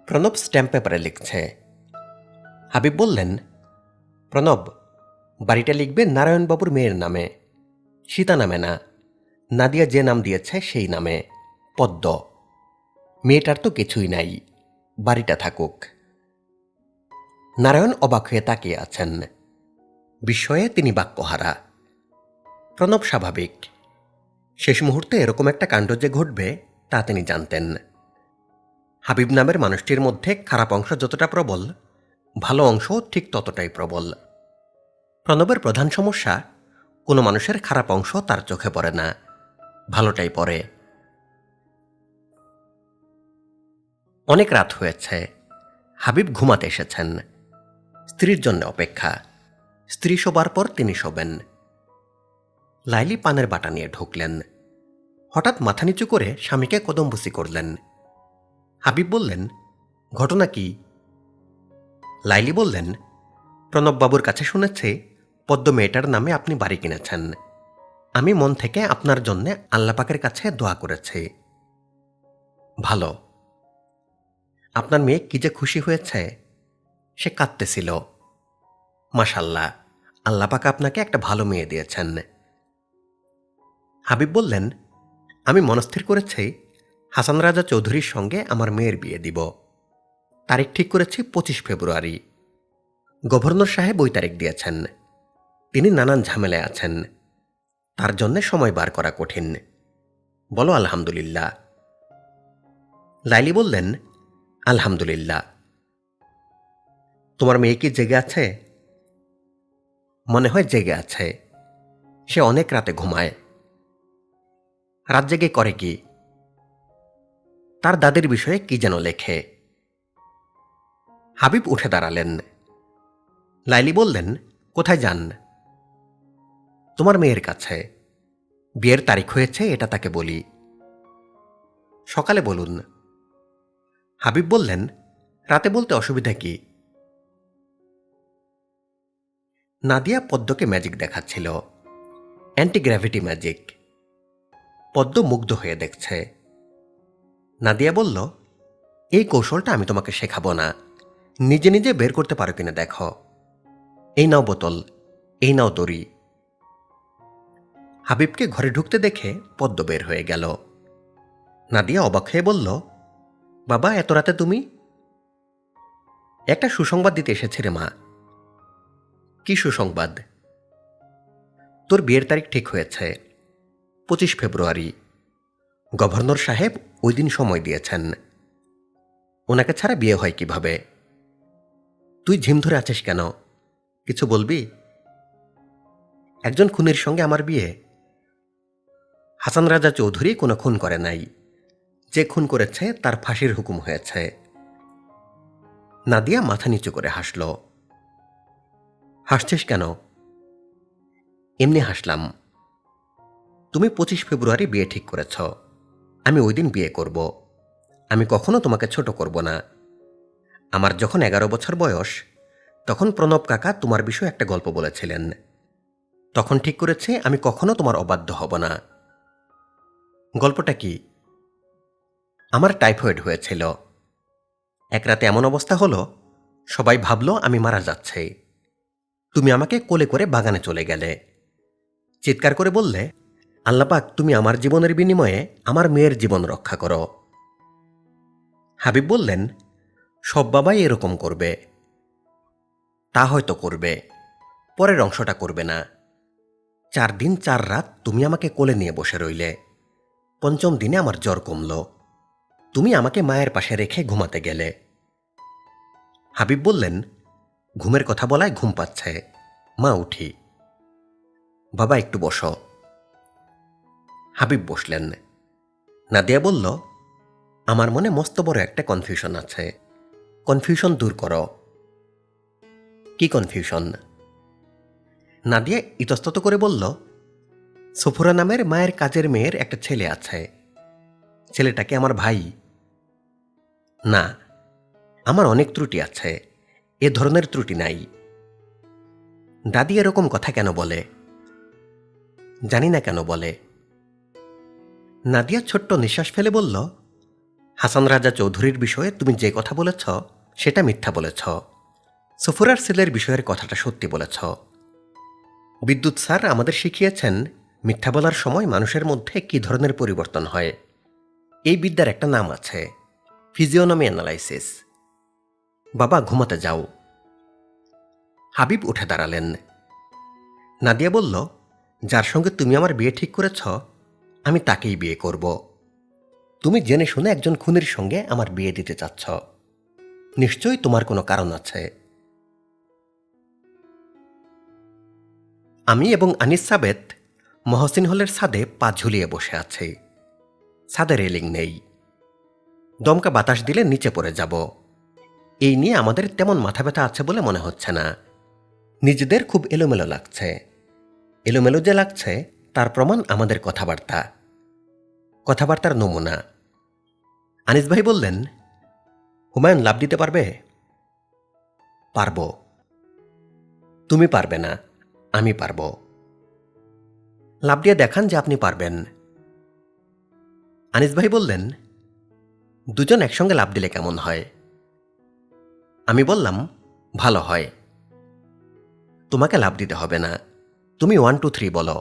[SPEAKER 1] প্রণব স্ট্যাম্প পেপারে লিখছে। হাবিব বললেন, প্রণব, বাড়িটা লিখবে নারায়ণবাবুর মেয়ের নামে, সীতা নামে না। নাদিয়া যে নাম দিয়েছে সেই নামে, পদ্ম। মেয়েটার তো কিছুই নাই, বাড়িটা থাকুক। নারায়ণ অবাক হয়ে তাকিয়ে আছেন। বিস্ময়ে তিনি বাক্যহারা। প্রণব স্বাভাবিক। শেষ মুহূর্তে এরকম একটা কাণ্ড যে ঘটবে তা তিনি জানতেন। হাবিব নামের মানুষটির মধ্যে খারাপ অংশ যতটা প্রবল, ভালো অংশ ঠিক ততটাই প্রবল। প্রণবের প্রধান সমস্যা, কোনো মানুষের খারাপ অংশ তার চোখে পড়ে না, ভালোটাই পড়ে। অনেক রাত হয়েছে, হাবিব ঘুমাতে এসেছেন। স্ত্রীর জন্য অপেক্ষা। স্ত্রী শোবার পর তিনি শোবেন। লাইলি পানের বাটা নিয়ে ঢুকলেন। হঠাৎ মাথা নিচু করে স্বামীকে কদমবুসি করলেন। হাবিব বললেন, ঘটনা কি? লাইলি বললেন, প্রণববাবুর কাছে শুনেছি পদ্ম মেয়েটার নামে আপনি বাড়ি কিনেছেন। আমি মন থেকে আপনার জন্য আল্লাপাকের কাছে দোয়া করেছি। ভালো। আপনার মেয়ে কি যে খুশি হয়েছে, সে কাঁদতেছিল। মাশাল্লাহ, আল্লাপাক আপনাকে একটা ভালো মেয়ে দিয়েছেন। হাবিব বললেন, আমি মনস্থির করেছি হাসান রাজা চৌধুরীর সঙ্গে আমার মেয়ের বিয়ে দিব। তারিখ ঠিক করেছি 25 ফেব্রুয়ারি। গভর্নর সাহেব ওই তারিখ দিয়েছেন। তিনি নানান ঝামেলায় আছেন, তার জন্য সময় বার করা কঠিন। বলো আলহামদুলিল্লাহ। লাইলি বললেন, আলহামদুলিল্লাহ। তোমার মেয়ে কি জেগে আছে? মনে হয় জেগে আছে। সে অনেক রাতে ঘুমায়। রাত জেগে করে কি? তার দাদির বিষয়ে কি যেন লেখে। হাবিব উঠে দাঁড়ালেন। লাইলি বললেন, কোথায় যান? তোমার মেয়ের কাছে। বিয়ের তারিখ হয়েছে এটা তাকে বলি। সকালে বলুন। হাবিব বললেন, রাতে বলতে অসুবিধা কি? নাদিয়া পদ্মকে ম্যাজিক দেখাচ্ছিল, অ্যান্টিগ্র্যাভিটি ম্যাজিক। পদ্ম মুগ্ধ হয়ে দেখছে। নাদিয়া বলল, এই কৌশলটা আমি তোমাকে শেখাবো না, নিজে নিজে বের করতে পারো কিনা দেখো। এই নাও বোতল, এই নাও দড়ি। হাবিবকে ঘরে ঢুকতে দেখে পদ্ম বের হয়ে গেল। নাদিয়া অবাক হয়ে বলল, বাবা এত রাতে তুমি? একটা সুসংবাদ দিতে এসেছে রে মা। কি সুসংবাদ? তোর বিয়ের তারিখ ঠিক হয়েছে, 25 ফেব্রুয়ারি। গভর্নর সাহেব ওই দিন সময় দিয়েছেন। ওনাকে ছাড়া বিয়ে হয় কিভাবে? তুই ঝিম ধরে আছিস কেন? কিছু বলবি? একজন খুনির সঙ্গে আমার বিয়ে? হাসান রাজা চৌধুরী কোনো খুন করে নাই, যে খুন করেছে তার ফাঁসির হুকুম হয়েছে। নাদিয়া মাথা নিচু করে হাসল। হাসছিস কেন? এমনি হাসলাম। তুমি 25 ফেব্রুয়ারি বিয়ে ঠিক করেছ, আমি ওই দিন বিয়ে করব। আমি কখনো তোমাকে ছোট করব না। আমার যখন 11 বছর বয়স, তখন প্রণব কাকা তোমার বিষয়ে একটা গল্প বলেছিলেন। তখন ঠিক করেছে আমি কখনো তোমার অবাধ্য হব না। গল্পটা কি? আমার টাইফয়েড হয়েছিল। এক রাতে এমন অবস্থা হলো, সবাই ভাবল আমি মারা যাচ্ছি। তুমি আমাকে কোলে করে বাগানে চলে গেলে। চিৎকার করে বললে, আল্লাপাক তুমি আমার জীবনের বিনিময়ে আমার মেয়ের জীবন রক্ষা করো। হাবিব বললেন, সব বাবাই এরকম করবে। তা হয়তো করবে, পরের অংশটা করবে না। 4 দিন 4 রাত তুমি আমাকে কোলে নিয়ে বসে রইলে। 5ম দিনে আমার জ্বর কমল। তুমি আমাকে মায়ের পাশে রেখে ঘুমাতে গেলে। হাবিব বললেন, ঘুমের কথা বলায় ঘুম পাচ্ছে, মা উঠি। বাবা একটু বসো। হাবিব বসলেন। নাদিয়া বলল, আমার মনে মস্ত বড় একটা কনফিউশন আছে, কনফিউশন দূর করো। কি কনফিউশন? নাদিয়া ইতস্তত করে বলল, সফুরা নামের মায়ের কাজের মেয়ের একটা ছেলে আছে। ছেলেটাকে আমার ভাই? না, আমার অনেক ত্রুটি আছে, এ ধরনের ত্রুটি নাই। দাদি এরকম কথা কেন বলে? জানি না কেন বলে। নাদিয়া ছোট্ট নিঃশ্বাস ফেলে বলল, হাসান রাজা চৌধুরীর বিষয়ে তুমি যে কথা বলেছ সেটা মিথ্যা বলেছ। সফুরার ছেলের বিষয়ের কথাটা সত্যি বলেছ। বিদ্যুৎ স্যার আমাদের শিখিয়েছেন মিথ্যা বলার সময় মানুষের মধ্যে কি ধরনের পরিবর্তন হয়। এই বিদ্যার একটা নাম আছে, ফিজিওনমি অ্যানালাইসিস। বাবা ঘুমাতে যাও। হাবিব উঠে দাঁড়ালেন। নাদিয়া বলল, যার সঙ্গে তুমি আমার বিয়ে ঠিক করেছ, আমি তাকেই বিয়ে করব। তুমি জেনে শুনে একজন খুনির সঙ্গে আমার বিয়ে দিতে চাচ্ছ, নিশ্চয়ই তোমার কোনো কারণ আছে। আমি এবং আনিস সাবেত মহসিন হলের ছাদে পা ঝুলিয়ে বসে আছি। ছাদে রেলিং নেই, দমকা বাতাস দিলে নিচে পড়ে যাব। এই নিয়ে আমাদের তেমন মাথা ব্যথা আছে বলে মনে হচ্ছে না। নিজেদের খুব এলোমেলো লাগছে। এলোমেলো যে লাগছে তার প্রমাণ আমাদের কথাবার্তার নমুনা। আনিস ভাই বললেন, হুমায়ুন লাভ দিতে পারবে? পারব। তুমি পারবে না, আমি পারব। লাভ দিয়ে দেখান যে আপনি পারবেন। আনিস ভাই বললেন, দুজন একসঙ্গে লাভ দিলে কেমন হয়? আমি বললাম, ভালো হয়। তোমাকে লাভ দিতে হবে না, তুমি 1 2 3 বলো।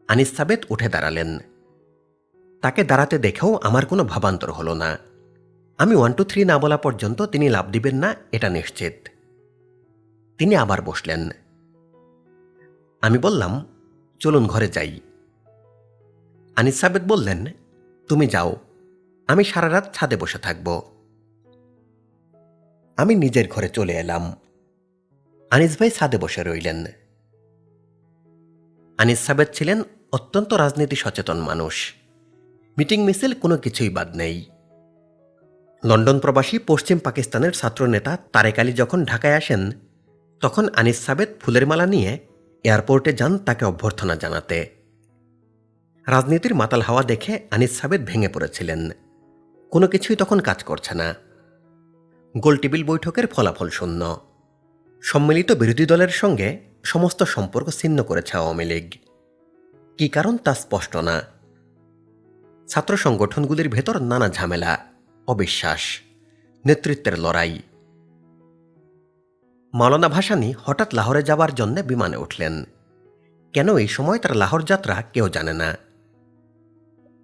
[SPEAKER 1] আনিস সাবেত উঠে দাঁড়ালেন। তাকে দাঁড়াতে দেখেও আমার কোনো ভাবান্তর হলো না। আমি 1 2 3 না বলা পর্যন্ত তিনি লাভ দিবেন না এটা নিশ্চিত। তিনি আবার বসলেন। আমি বললাম, চলুন ঘরে যাই। আনিস সাবেত বললেন, তুমি যাও, আমি সারা রাত ছাদে বসে থাকব। আমি নিজের ঘরে চলে এলাম। আনিস ভাই ছাদে বসে রইলেন। আনিস সাবেত ছিলেন অত্যন্ত রাজনীতি সচেতন মানুষ। মিটিং মিছিল কোনো কিছুই বাদ নেই। লন্ডন প্রবাসী পশ্চিম পাকিস্তানের ছাত্রনেতা তারেক আলী যখন ঢাকায় আসেন, তখন আনিস সাবেত ফুলের মালা নিয়ে এয়ারপোর্টে যান তাকে অভ্যর্থনা জানাতে। রাজনীতির মাতাল হাওয়া দেখে আনিস সাবেদ ভেঙে পড়েছিলেন। কোনো কিছুই তখন কাজ করছে না। গোলটেবিল বৈঠকের ফলাফল শূন্য। সম্মিলিত বিরোধী দলের সঙ্গে সমস্ত সম্পর্ক ছিন্ন করেছে আওয়ামী লীগ। কি কারণ তা স্পষ্ট না। ছাত্র সংগঠনগুলির ভেতর নানা ঝামেলা, অবিশ্বাস, নেতৃত্বের লড়াই। মাওলানা ভাসানী হঠাৎ লাহোরে যাবার জন্য বিমানে উঠলেন। কেন এই সময় তার লাহোর যাত্রা কেউ জানে না।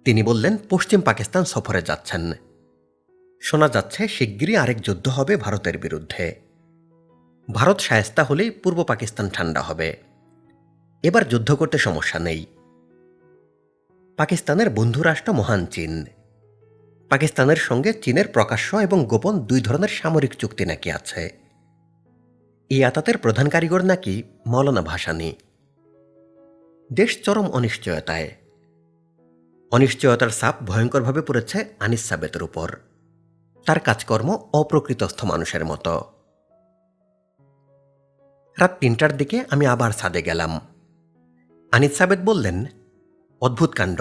[SPEAKER 1] তিনি বললেন পশ্চিম পাকিস্তান সফরে যাচ্ছেন। শোনা যাচ্ছে শিগগিরই আরেক যুদ্ধ হবে ভারতের বিরুদ্ধে। ভারত শায়েস্তা হলেই পূর্ব পাকিস্তান ঠান্ডা হবে। এবার যুদ্ধ করতে সমস্যা নেই। পাকিস্তানের বন্ধুরাষ্ট্র মহান চীন। পাকিস্তানের সঙ্গে চীনের প্রকাশ্য এবং গোপন দুই ধরনের সামরিক চুক্তি নাকি আছে। এই আতাতের প্রধান কারিগর নাকি মাওলানা ভাসানী। দেশ চরম অনিশ্চয়তায়। অনিশ্চয়তার ছাপ ভয়ঙ্করভাবে পড়েছে আনিস সাবেতের উপর। তার কাজকর্ম অপ্রকৃতস্থ মানুষের মতো। রাত ৩টার দিকে আমি আবার ছাদে গেলাম। আনিস সাবেত বললেন, অদ্ভুত কাণ্ড,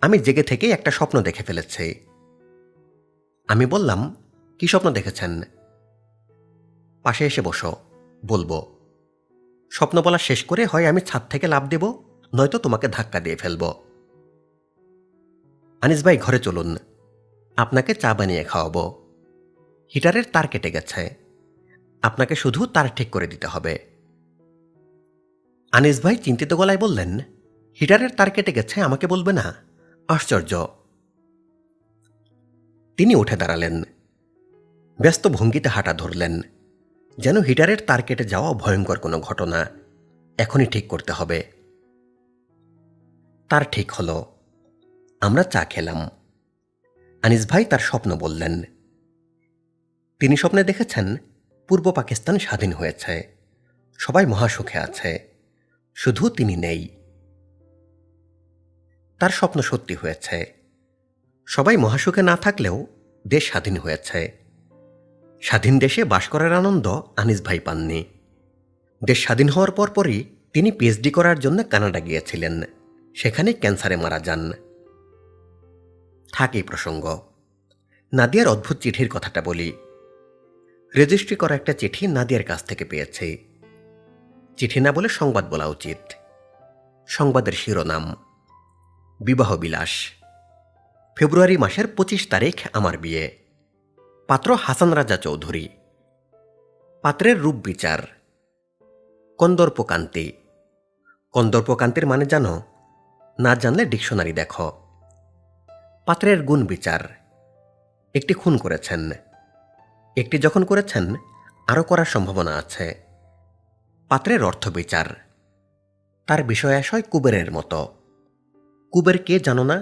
[SPEAKER 1] আমি জেগে থেকেই একটা স্বপ্ন দেখে ফেলেছি। আমি বললাম, কি স্বপ্ন দেখেছেন? পাশে এসে বসো, বলবো। স্বপ্ন বলা শেষ করে হয় আমি ছাদ থেকে লাফ দেব, নয়তো তোমাকে ধাক্কা দিয়ে ফেলব। আনিস ভাই, ঘরে চলুন, আপনাকে চা বানিয়ে খাওয়াবো। হিটারের তার কেটে গেছে, আপনাকে শুধু তার ঠিক করে দিতে হবে। আনিস ভাই চিন্তিত গলায় বললেন, হিটারের তার কেটে গেছে, আমাকে বলবে না? আশ্চর্য। তিনি উঠে দাঁড়ালেন। ব্যস্ত ভঙ্গিতে হাঁটা ধরলেন, যেন হিটারের তার কেটে যাওয়া ভয়ঙ্কর কোনো ঘটনা, এখনই ঠিক করতে হবে। তার ঠিক হলো। আমরা চা খেলাম। আনিস ভাই তার স্বপ্ন বললেন। তিনি স্বপ্নে দেখেছেন পূর্ব পাকিস্তান স্বাধীন হয়েছে, সবাই মহাসুখে আছে, শুধু তিনি নেই। তার স্বপ্ন সত্যি হয়েছে। সবাই মহাসুখে না থাকলেও দেশ স্বাধীন হয়েছে। স্বাধীন দেশে বাস করার আনন্দ আনিস ভাই পাননি। দেশ স্বাধীন হওয়ার পরপরই তিনি পিএইচডি করার জন্য কানাডা গিয়েছিলেন। সেখানে ক্যান্সারে মারা যান। থাক এই প্রসঙ্গ। নাদিয়ার অদ্ভুত চিঠির কথাটা বলি। রেজিস্ট্রি করা একটা চিঠি নাদিয়ার কাছ থেকে পেয়েছি। চিঠি না বলে সংবাদ বলা উচিত। সংবাদের শিরোনাম, বিবাহ বিলাস। ফেব্রুয়ারি মাসের ২৫ তারিখ আমার বিয়ে। পাত্র হাসান রাজা চৌধুরী। পাত্রের রূপ বিচার। কন্দর্পকান্তি। কন্দর্পকান্তির মানে জানো? না জানলে ডিকশনারি দেখো। পাত্রের গুণ বিচার। একটি খুন করেছেন। একটি যখন করেছেন, আরও করার সম্ভাবনা আছে। পাত্রের অর্থ বিচার। তার বিষয় আশয় কুবেরের মতো। কুবের কে জানো না?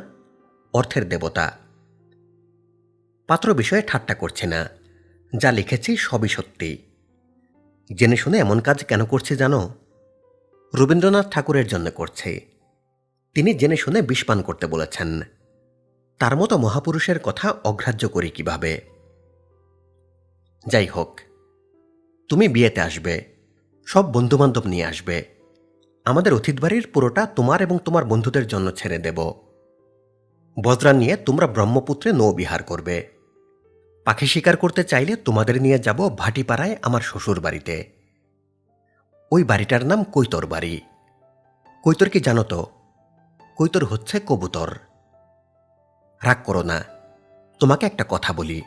[SPEAKER 1] অর্থের দেবতা। পাত্র বিষয়ে ঠাট্টা করছি না, যা লিখেছি সবই সত্যি। জেনে শুনে এমন কাজ কেন করছি জানো? রবীন্দ্রনাথ ঠাকুরের জন্য করছি। তিনি জেনে শুনে বিষ পান করতে বলেছেন। তার মতো মহাপুরুষের কথা অগ্রাহ্য করি কিভাবে? যাই হোক, তুমি বিয়েতে আসবে, সব বন্ধুবান্ধব নিয়ে আসবে। আমাদের অতিথিবাড়ির পুরোটা তোমার এবং তোমার বন্ধুদের জন্য ছেড়ে দেব। বজরা নিয়ে তোমরা ব্রহ্মপুত্রে নৌবিহার করবে। পাখি শিকার করতে চাইলে তোমাদের নিয়ে যাব ভাটিপাড়ায় আমার শ্বশুর বাড়িতে। ওই বাড়িটার নাম কৈতর বাড়ি। কৈতর কি জানো তো? কৈতর হচ্ছে কবুতর। রাগ করো না, তোমাকে একটা কথা বলি।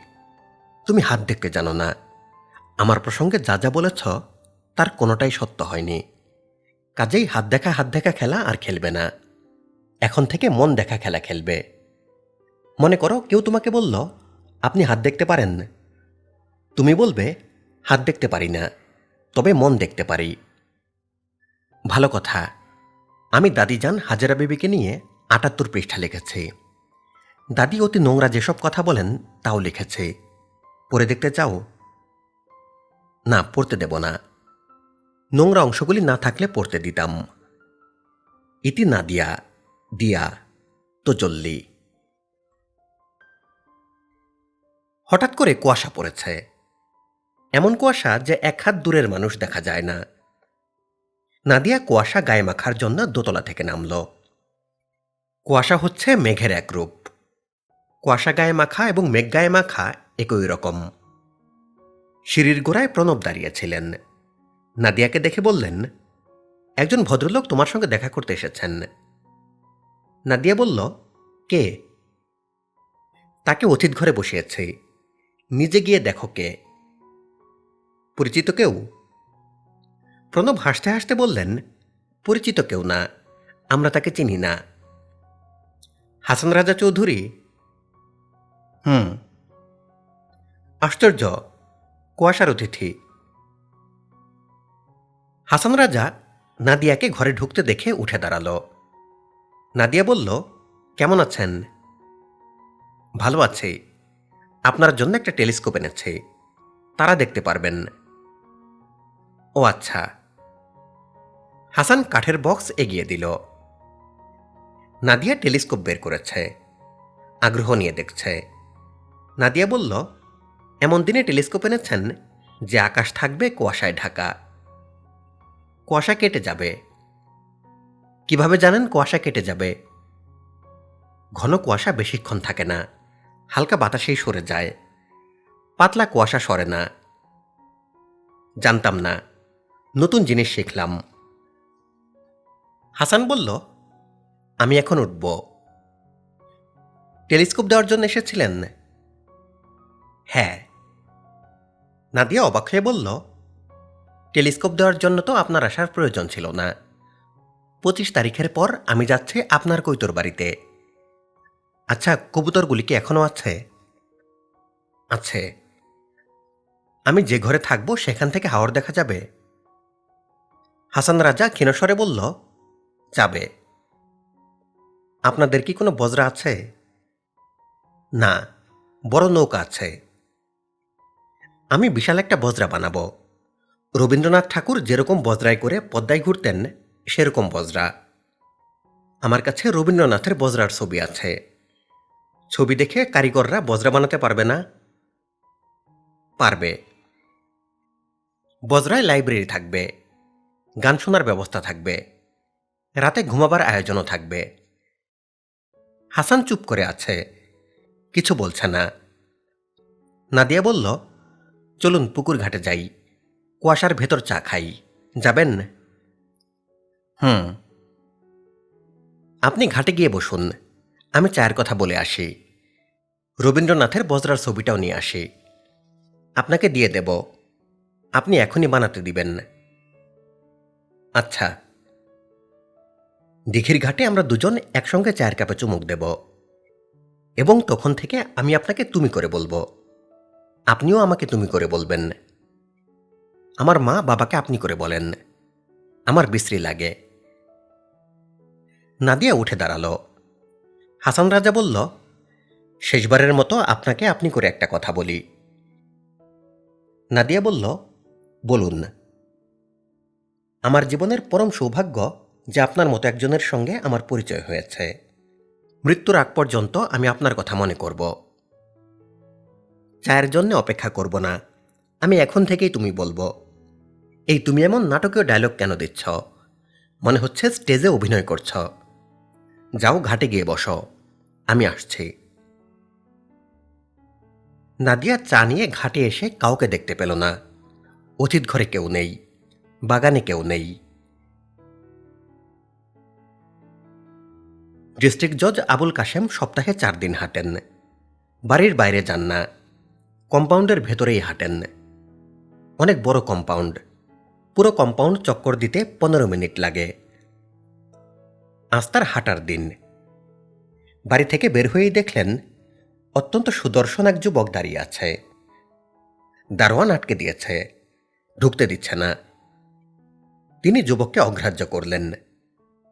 [SPEAKER 1] তুমি হাত দেখতে জানো না। আমার প্রসঙ্গে যা যা বলেছ তার কোনোটাই সত্য হয়নি। কাজেই হাত দেখা খেলা আর খেলবে না। এখন থেকে মন দেখা খেলা খেলবে। মনে করো কেউ তোমাকে বলল, আপনি হাত দেখতে পারেন? তুমি বলবে, হাত দেখতে পারি না, তবে মন দেখতে পারি। ভালো কথা। আমি দাদিজান হাজেরা বিবিকে নিয়ে ৭৮ পৃষ্ঠা লিখেছি। দাদি অতি নোংরা যেসব কথা বলেন তাও লিখেছে। পড়ে দেখতে চাও? না, পড়তে দেব না। নোংরা অংশগুলি না থাকলে পড়তে দিতাম। ইতি নাদিয়া, দিয়া, তোজল্লি। হঠাৎ করে কুয়াশা পড়েছে। এমন কুয়াশা যে ১ হাত দূরের মানুষ দেখা যায় না। নাদিয়া কুয়াশা গায়ে মাখার জন্য দোতলা থেকে নামল। কুয়াশা হচ্ছে মেঘের এক রূপ। কুয়াশা গায়ে মাখা এবং মেঘ গায়ে মাখা একই রকম। সিঁড়ির গোড়ায় প্রণব দাঁড়িয়েছিলেন। নাদিয়াকে দেখে বললেন, একজন ভদ্রলোক তোমার সঙ্গে দেখা করতে এসেছেন। নাদিয়া বলল, কে? তাকে অতিথ ঘরে বসিয়েছে, নিজে গিয়ে দেখো কে। পরিচিত কেউ? প্রণব হাসতে হাসতে বললেন, পরিচিত কেউ না, আমরা তাকে চিনি না। হাসান রাজা চৌধুরী? হুম। আশ্চর্য, কুয়াশার অতিথি। হাসান রাজা নাদিয়াকে ঘরে ঢুকতে দেখে উঠে দাঁড়ালো। নাদিয়া বলল, কেমন আছেন? ভালো আছি। আপনার জন্য একটা টেলিস্কোপ এনেছি, তারা দেখতে পারবেন। ও আচ্ছা। হাসান কাঠের বক্স এগিয়ে দিল। নাদিয়া টেলিস্কোপ বের করেছে, আগ্রহ নিয়ে দেখছে। নাদিয়া বলল, এমন দিনে টেলিস্কোপ এনেছেন যে আকাশ থাকবে কুয়াশায় ঢাকা। কুয়াশা কেটে যাবে। কিভাবে জানেন কুয়াশা কেটে যাবে? ঘন কুয়াশা বেশিক্ষণ থাকে না, হালকা বাতাসেই সরে যায়। পাতলা কুয়াশা সরে না। জানতাম না, নতুন জিনিস শিখলাম। হাসান বলল, আমি এখন উঠব। টেলিস্কোপ দেওয়ার জন্য এসেছিলেন? হ্যাঁ। নাদিয়া অবাক হয়ে বলল, টেলিস্কোপ দেওয়ার জন্য তো আপনার আসার প্রয়োজন ছিল না। 25 তারিখের পর আমি যাচ্ছি আপনার কৈতর বাড়িতে। আচ্ছা, কবুতরগুলি কি এখনো আছে? আছে। আমি যে ঘরে থাকবো সেখান থেকে হাওর দেখা যাবে? হাসান রাজা ক্ষীণস্বরে বলল, যাবে। আপনাদের কি কোনো বজরা আছে? না, বড় নৌকা আছে। আমি বিশাল একটা বজরা বানাবো। রবীন্দ্রনাথ ঠাকুর যেরকম বজরায় করে পদ্মায় ঘুরতেন, সেরকম বজরা। আমার কাছে রবীন্দ্রনাথের বজরার ছবি আছে। ছবি দেখে কারিগররা বজরা বানাতে পারবে না? পারবে। বজরায় লাইব্রেরি থাকবে, গান শোনার ব্যবস্থা থাকবে, রাতে ঘুমাবার আয়োজনও থাকবে। হাসান চুপ করে আছে, কিছু বলছে না। নাদিয়া বলল, চলুন পুকুর ঘাটে যাই, কুয়াশার ভেতর চা খাই। যাবেন? হুম। আপনি ঘাটে গিয়ে বসুন, আমি চায়ের কথা বলে আসি। রবীন্দ্রনাথের বজরার ছবিটাও নিয়ে আসি, আপনাকে দিয়ে দেব। আপনি এখনই বানাতে দিবেন। আচ্ছা। দিঘির ঘাটে আমরা দুজন একসঙ্গে চায়ের কাপে চুমুক দেব, এবং তখন থেকে আমি আপনাকে তুমি করে বলবো, আপনিও আমাকে তুমি করে বলবেন। আমার মা বাবাকে আপনি করে বলেন, আমার বিশ্রী লাগে। নাদিয়া উঠে দাঁড়ালো। হাসান রাজা বলল, শেষবারের মতো আপনাকে আপনি করে একটা কথা বলি। নাদিয়া বলল, বলুন। আমার জীবনের পরম সৌভাগ্য যে আপনার মতো একজনের সঙ্গে আমার পরিচয় হয়েছে। মৃত্যুর আগ পর্যন্ত আমি আপনার কথা মনে করব। চায়ের জন্য অপেক্ষা করব না, আমি এখন থেকেই তুমি বলবো। এই তুমি এমন নাটকীয় ডায়লগ কেন দিচ্ছ? মনে হচ্ছে স্টেজে অভিনয় করছ। যাও ঘাটে গিয়ে বসো, আমি আসছি। নাদিয়া চা নিয়ে ঘাটে এসে কাউকে দেখতে পেল না। অতিথ ঘরে কেউ নেই, বাগানে কেউ নেই। ডিস্ট্রিক্ট জজ আবুল কাশেম সপ্তাহে 4 দিন হাঁটেন। বাড়ির বাইরে যান না, কম্পাউন্ডের ভেতরেই হাঁটেন। অনেক বড় কম্পাউন্ড, পুরো কম্পাউন্ড চক্কর দিতে 15 মিনিট লাগে। আজ তার হাঁটার দিন। বাড়ি থেকে বের হয়েই দেখলেন অত্যন্ত সুদর্শন এক যুবক দাঁড়িয়ে আছে। দারোয়ান আটকে দিয়েছে, ঢুকতে দিচ্ছে না। তিনি যুবককে অগ্রাহ্য করলেন,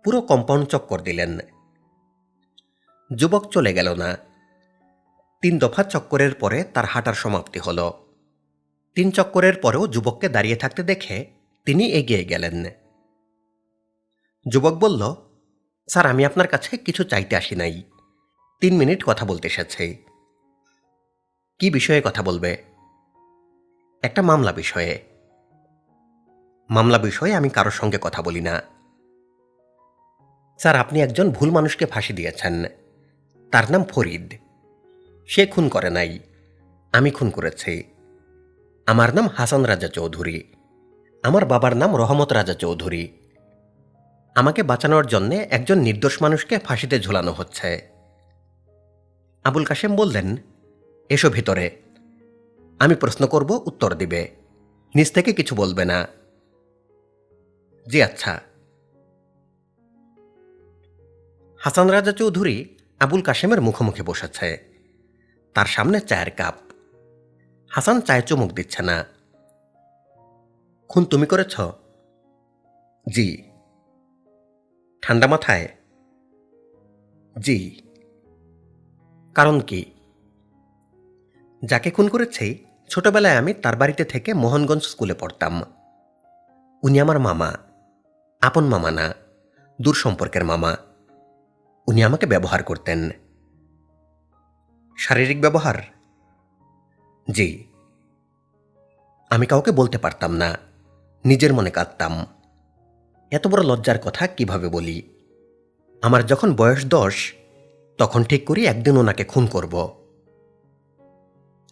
[SPEAKER 1] পুরো কম্পাউন্ড চক্কর দিলেন। যুবক চলে গেল না। 3 দফা চক্করের পরে তার হাঁটার সমাপ্তি হল। 3 চক্করের পরেও যুবককে দাঁড়িয়ে থাকতে দেখে তিনি এগিয়ে গেলেন। যুবক বলল, স্যার, আমি আপনার কাছে কিছু চাইতে আসি নাই, 3 মিনিট কথা বলতে এসেছি। কি বিষয়ে কথা বলবে? একটা মামলা বিষয়ে। মামলা বিষয়ে আমি কারোর সঙ্গে কথা বলি না। স্যার, আপনি একজন ভুল মানুষকে ফাঁসি দিয়েছেন। তার নাম ফরিদ। সে খুন করে নাই, আমি খুন করেছি। আমার নাম হাসান রাজা চৌধুরী। আমার বাবার নাম রহমত রাজা চৌধুরী। আমাকে বাঁচানোর জন্যে একজন নির্দোষ মানুষকে ফাঁসিতে ঝুলানো হচ্ছে। আবুল কাশেম বললেন, এসো ভিতরে। আমি প্রশ্ন করব, উত্তর দিবে, নিজ থেকে কিছু বলবে না। জি আচ্ছা। হাসান রাজা চৌধুরী আবুল কাশেমের মুখোমুখি বসেছে। তার সামনে চায়ের কাপ। হাসান চায়ে চুমুক দিচ্ছে না। খুন তুমি করেছ? জি। ঠান্ডা মাথায়? জি। কারণ কি? যাকে খুন করেছি ছোটবেলায় আমি তার বাড়িতে থেকে মোহনগঞ্জ স্কুলে পড়তাম। উনি আমার মামা, আপন মামা না, দূর সম্পর্কের মামা। উনি আমাকে ব্যবহার করতেন। শারীরিক ব্যবহার? জি। আমি কাউকে বলতে পারতাম না, নিজের মনে কাঁদতাম। এত বড় লজ্জার কথা কিভাবে বলি? আমার যখন বয়স 10, তখন ঠিক করি একদিন ওনাকে খুন করব।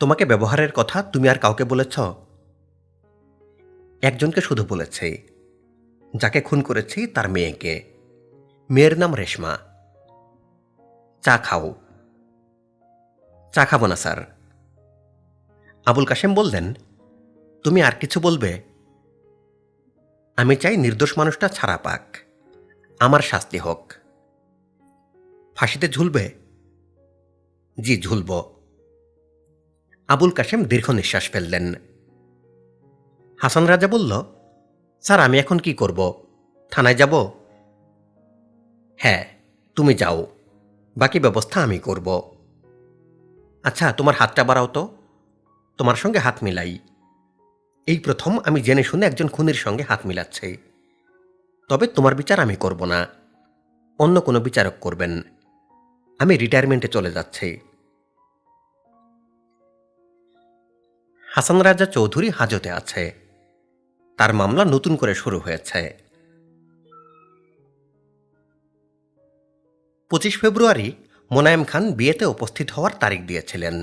[SPEAKER 1] তোমাকে ব্যবহারের কথা তুমি আর কাউকে বলেছ? একজনকে শুধু বলেছি, যাকে খুন করেছি তার মেয়েকে। মেয়ের নাম রেশমা। চা খাও? চা খাবো না স্যার। আবুল কাশেম বললেন, তুমি আর কিছু বলবে? আমি চাই নির্দোষ মানুষটা ছাড়া পাক, আমার শাস্তি হোক। ফাঁসিতে ঝুলবে? জি, ঝুলব। আবুল কাশেম দীর্ঘ নিঃশ্বাস ফেললেন। হাসান রাজা বলল, স্যার আমি এখন কি করব? থানায় যাব? হ্যাঁ, তুমি যাও, বাকি ব্যবস্থা আমি করব। আচ্ছা, তোমার হাতটা বাড়াও তো, তোমার সঙ্গে হাত মিলাই। এই প্রথম আমি জেনে শুনে একজন খুনির সঙ্গে হাত মিলাচ্ছি। তবে তোমার বিচার আমি করব না, অন্য কোনো বিচারক করবেন। আমি রিটায়ারমেন্টে চলে যাচ্ছি। হাসান রাজা চৌধুরী হাজতে আছে। তার মামলা নতুন করে শুরু হয়েছে। 25 ফেব্রুয়ারি মোনায়েম খান বিয়েতে উপস্থিত হওয়ার তারিখ দিয়েছিলেন।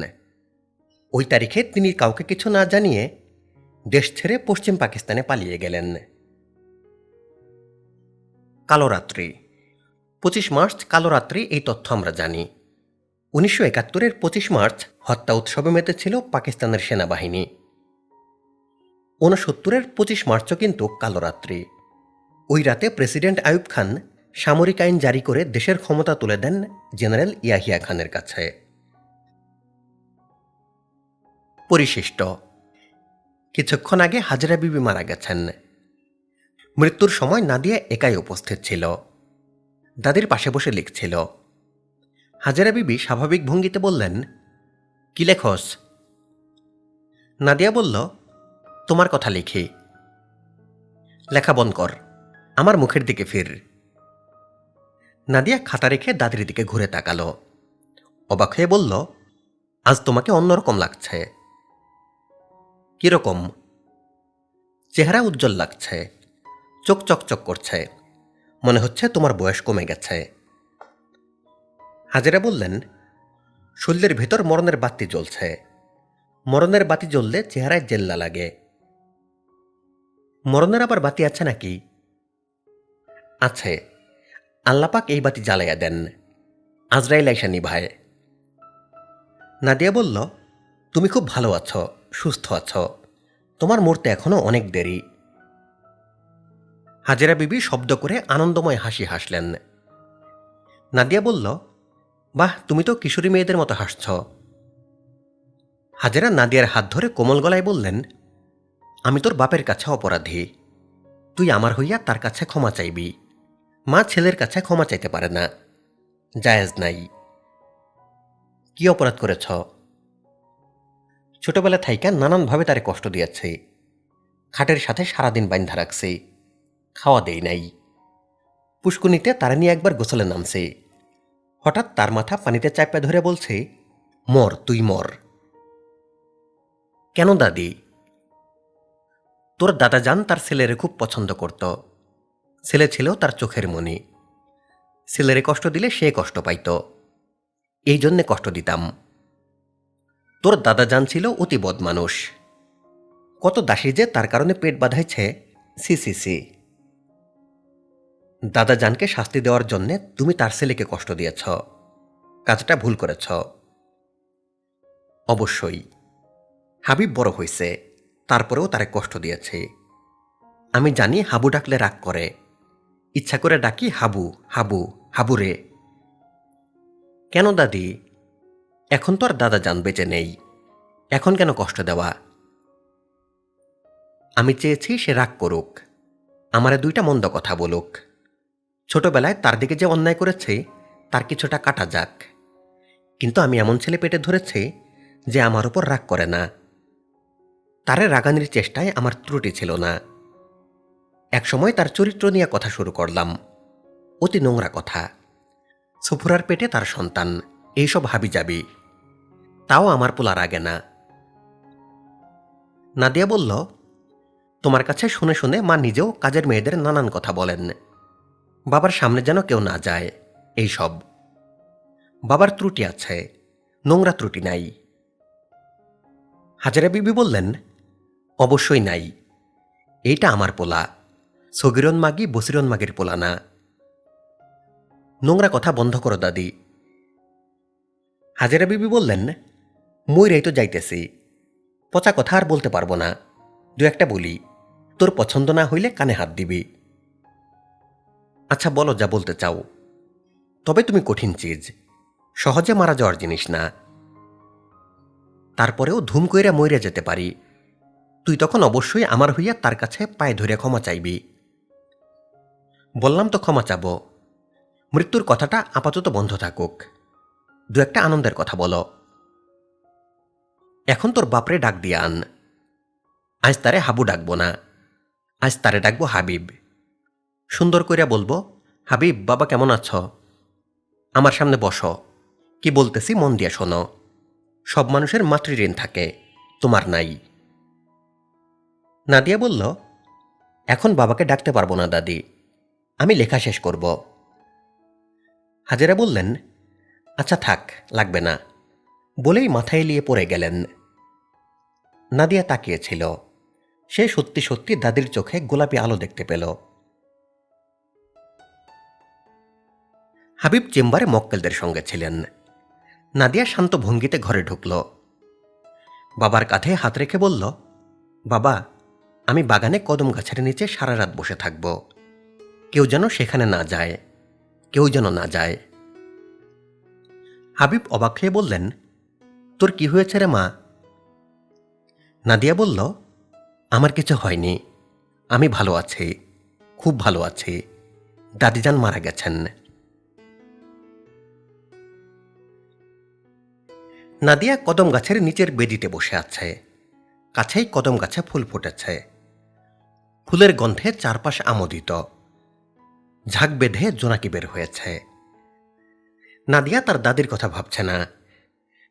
[SPEAKER 1] ওই তারিখে তিনি কাউকে কিছু না জানিয়ে দেশ ছেড়ে পশ্চিম পাকিস্তানে পালিয়ে গেলেন। কালোরাত্রি। 25 মার্চ কালোরাত্রি, এই তথ্য আমরা জানি। 1971-এর 25 মার্চ হত্যা উৎসবে মেতেছিল পাকিস্তানের সেনাবাহিনী। 69-এর 25 মার্চও কিন্তু কালোরাত্রি। ওই রাতে প্রেসিডেন্ট আইয়ুব খান সামরিক আইন জারি করে দেশের ক্ষমতা তুলে দেন জেনারেল ইয়াহিয়া খানের কাছে। পরিশিষ্ট। কিছুক্ষণ আগে হাজেরা বিবি মারা গেছেন। মৃত্যুর সময় নাদিয়া একাই উপস্থিত ছিল। দাদির পাশে বসে লিখছিল। হাজেরা বিবি স্বাভাবিক ভঙ্গিতে বললেন, কি লেখস? নাদিয়া বলল, তোমার কথা লিখি। লেখা বন্ধ কর, আমার মুখের দিকে ফির। নাদিয়া খাতা রেখে দাদির দিকে ঘুরে তাকালো। অবাক হয়ে বলল, আজ তোমাকে অন্যরকম লাগছে। কিরকম? চেহারা উজ্জ্বল লাগছে, চোখ চকচক করছে, মনে হচ্ছে তোমার বয়স কমে গেছে। হাজেরা বললেন, শরীরের ভেতর মরণের বাতি জ্বলছে। মরণের বাতি জ্বললে চেহারায় জেল্লা লাগে। মরণের আবার বাতি আছে নাকি? আছে, আল্লাপাক এই বাতি জ্বালাইয়া দেন, আজরাইল আইসা নিভায়। নাদিয়া বলল, তুমি খুব ভালো আছো, সুস্থ আছো, তোমার মরতে এখনো অনেক দেরি। হাজেরা বিবি শব্দ করে আনন্দময় হাসি হাসলেন। নাদিয়া বলল, বাহ, তুমি তো কিশোরী মেয়েদের মতো হাসছ। হাজেরা নাদিয়ার হাত ধরে কোমল গলায় বললেন, আমি তোর বাপের কাছে অপরাধী, তুই আমার হইয়া তার কাছে ক্ষমা চাইবি। মা ছেলের কাছে ক্ষমা চাইতে পারে না, জায়েজ নাই। কি অপরাধ করেছ? ছোটবেলা থাইকা নানানভাবে তারে কষ্ট দিয়েছে। খাটের সাথে সারাদিন বাইন্ধা রাখছি, খাওয়া দেই নাই। পুষ্কুনিতে তারা নিয়ে একবার গোসলে নামছে। হঠাৎ তার মাথা পানিতে চাপা ধরে বলছে, মর, তুই মর। কেন দাদি? তোর দাদা যান তার ছেলেরে খুব পছন্দ করত। ছেলে ছিল তার চোখের মণি। ছেলেরে কষ্ট দিলে সে কষ্ট পাইত, এই জন্যে কষ্ট দিতাম। তোর দাদা জান ছিল অতি বদমানুষ, কত দাসী যে তার কারণে পেট বাঁধাইছে। সি সি সি। দাদা জানকে শাস্তি দেওয়ার জন্যে তুমি তার ছেলেকে কষ্ট দিয়েছ, কাজটা ভুল করেছ। অবশ্যই হাবিব বড় হয়েছে, তারপরেও তারে কষ্ট দিয়েছে। আমি জানি হাবু ডাকলে রাগ করে, ইচ্ছা করে ডাকি হাবু হাবু হাবুরে। কেন দাদি? এখন তো আর দাদা জান বেঁচে নেই, এখন কেন কষ্ট দেওয়া? আমি চেয়েছি সে রাগ করুক, আমারে দুইটা মন্দ কথা বলুক, ছোটবেলায় তার দিকে যে অন্যায় করেছে তার কিছুটা কাটা যাক। কিন্তু আমি এমন ছেলে পেটে ধরেছি যে আমার উপর রাগ করে না। তারে রাগানির চেষ্টায় আমার ত্রুটি ছিল না। একসময় তার চরিত্র নিয়ে কথা শুরু করলাম, অতি নোংরা কথা। সুফুরার পেটে তার সন্তান, এইসব হাবিজাবি। তাও আমার পোলা রাগে না। নাদিয়া বলল, তোমার কাছে শুনে শুনে মা নিজেও কাজের মেয়েদের নানান কথা বলেন, বাবার সামনে যেন কেউ না যায়, এইসব। বাবার ত্রুটি আছে, নোংরা ত্রুটি নাই। হাজেরা বিবি বললেন, অবশ্যই নাই, এইটা আমার পোলা, সগিরন মাগি বসিরন মাগির পোলা না। নোংরা কথা বন্ধ করো দাদি। হাজেরা বিবি বললেন, মইরাই তো যাইতেছি, পচা কথা আর বলতে পারবো না, দু একটা বলি, তোর পছন্দ না হইলে কানে হাত দিবি। আচ্ছা বলো যা বলতে চাও, তবে তুমি কঠিন চিজ, সহজে মারা যাওয়ার জিনিস না। তারপরেও ধুম কইরা মইরা যেতে পারি, তুই তখন অবশ্যই আমার হইয়া তার কাছে পায়ে ধরে ক্ষমা চাইবি। বললাম তো ক্ষমা চাব, মৃত্যুর কথাটা আপাতত বন্ধ থাকুক, দু একটা আনন্দের কথা বলো। এখন তোর বাপরে ডাক দিয়ে আন। আজ তারে হাবু ডাকবো না, আজ তারে ডাকবো হাবিব। সুন্দর কইরা বলবো, হাবিব বাবা কেমন আছ? আমার সামনে বসো, কি বলতেছি মন দিয়া শোনো। সব মানুষের মাতৃঋণ থাকে, তোমার নাই। নাদিয়া বলল, এখন বাবাকে ডাকতে পারবো না দাদি, আমি লেখা শেষ করব। হাজেরা বললেন, আচ্ছা থাক, লাগবে না, বলেই মাথায় এলিয়ে পড়ে গেলেন। নাদিয়া তাকিয়েছিল, সে সত্যি সত্যি দাদির চোখে গোলাপি আলো দেখতে পেল। হাবিব চেম্বারে মক্কেলদের সঙ্গে ছিলেন। নাদিয়া শান্ত ভঙ্গিতে ঘরে ঢুকল। বাবার কাঁধে হাত রেখে বলল, বাবা, আমি বাগানে কদম গাছের নিচে সারা রাত বসে থাকব, কেউ যেন সেখানে না যায়, কেউ যেন না যায়। হাবিব অবাক হয়ে বললেন, তোর কি হয়েছে রে মা? নাদিয়া বলল, আমার কিছু হয়নি, আমি ভালো আছি, খুব ভালো আছি, দাদিজান মারা গেছেন। নাদিয়া কদম গাছের নিচের বেদিতে বসে আছে, কাছেই কদম গাছে ফুল ফুটেছে। ফুলের গন্ধে চারপাশ আমোদিত, ঝাঁক বেঁধে জোনাকি বের হয়েছে। নাদিয়া তার দাদির কথা ভাবছে না,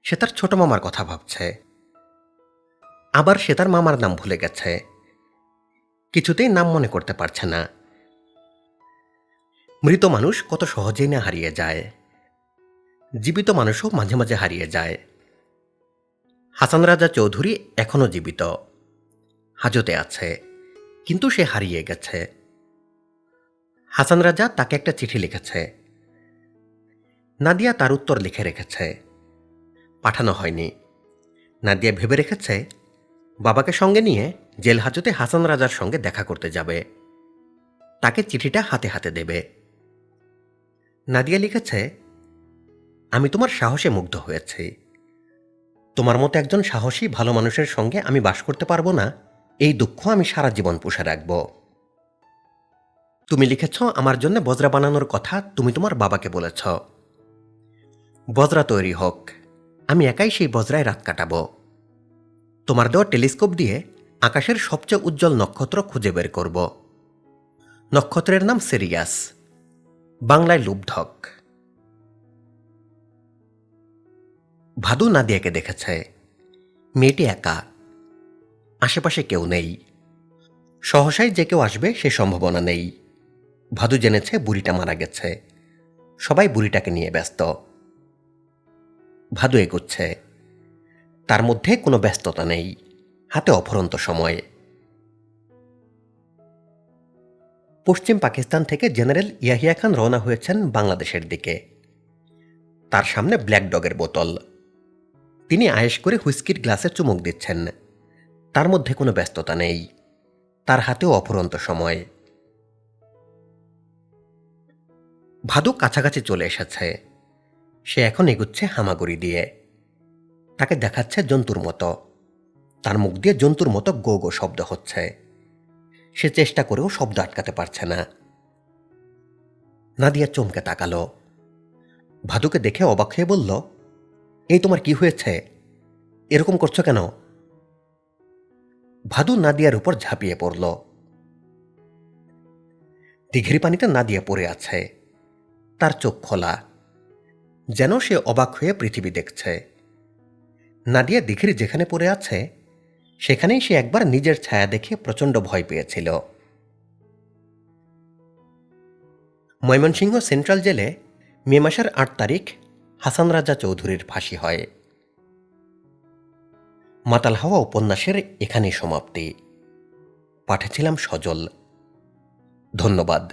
[SPEAKER 1] সে তার ছোট মামার কথা ভাবছে। আবার সে তার মামার নাম ভুলে গেছে, কিছুতেই নাম মনে করতে পারছে না। মৃত মানুষ কত সহজেই না হারিয়ে যায়, জীবিত মানুষও মাঝে মাঝে হারিয়ে যায়। হাসান রাজা চৌধুরী এখনো জীবিত, হাজতে আছে, কিন্তু সে হারিয়ে গেছে। হাসান রাজা তাকে একটা চিঠি লিখেছে, নাদিয়া তার উত্তর লিখে রেখেছে, পাঠানো হয়নি। নাদিয়া ভেবে রেখেছে বাবাকে সঙ্গে নিয়ে জেল হাজতে হাসান রাজার সঙ্গে দেখা করতে যাবে, তাকে চিঠিটা হাতে হাতে দেবে। নাদিয়া লিখেছে, আমি তোমার সাহসে মুগ্ধ হয়েছি, তোমার মতো একজন সাহসী ভালো মানুষের সঙ্গে আমি বাস করতে পারবো না, এই দুঃখ আমি সারা জীবন পুষে রাখব। তুমি লিখেছ আমার জন্য বজরা বানানোর কথা তুমি তোমার বাবাকে বলেছ। বজরা তৈরি হোক, আমি একাই সেই বজরায় রাত কাটাবো। তোমার দেওয়া টেলিস্কোপ দিয়ে আকাশের সবচেয়ে উজ্জ্বল নক্ষত্র খুঁজে বের করব। নক্ষত্রের নাম সিরিয়াস, বাংলায় লুব্ধক। ভাদু নাদিয়াকে দেখেছে, মেয়েটি একা, আশেপাশে কেউ নেই, সহসাই যে কেউ আসবে সে সম্ভাবনা নেই। ভাদু জেনেছে বুড়িটা মারা গেছে, সবাই বুড়িটাকে নিয়ে ব্যস্ত। ভাদু এগুচ্ছে, তার মধ্যে কোনো ব্যস্ততা নেই, হাতে অফুরন্ত সময়। পশ্চিম পাকিস্তান থেকে জেনারেল ইয়াহিয়া খান রওনা হয়েছেন বাংলাদেশের দিকে। তার সামনে ব্ল্যাক ডগের বোতল। তিনি আয়েশ করে হুইস্কির গ্লাসে চুমুক দিচ্ছেন। তার মধ্যে কোনো ব্যস্ততা নেই, তার হাতেও অফুরন্ত সময়। ভাদু কাছাকাছি চলে এসেছে। সে এখন এগুচ্ছে হামাগুড়ি দিয়ে। তাকে দেখাচ্ছে জন্তুর মতো। তার মুখ দিয়ে জন্তুর মতো গো গো শব্দ হচ্ছে। সে চেষ্টা করেও শব্দ আটকাতে পারছে না। নাদিয়া চমকে তাকালো। ভাদুকে দেখে অবাক হয়ে বলল, এই তোমার কি হয়েছে? এরকম করছো কেন? ভাদু নাদিয়ার উপর ঝাঁপিয়ে পড়ল। দিঘির পানিতে নাদিয়া পড়ে আছে। তার চোখ খোলা, যেন সে অবাক হয়ে পৃথিবী দেখছে। নাদিয়া দিঘির যেখানে পড়ে আছে সেখানেই সে একবার নিজের ছায়া দেখে প্রচণ্ড ভয় পেয়েছিল। ময়মনসিংহ সেন্ট্রাল জেলে মে মাসের ৮ তারিখ হাসান রাজা চৌধুরীর ফাঁসি হয়। মাতাল হাওয়া উপন্যাসের এখানেই সমাপ্তি। পাঠে ছিলাম সজল। ধন্যবাদ।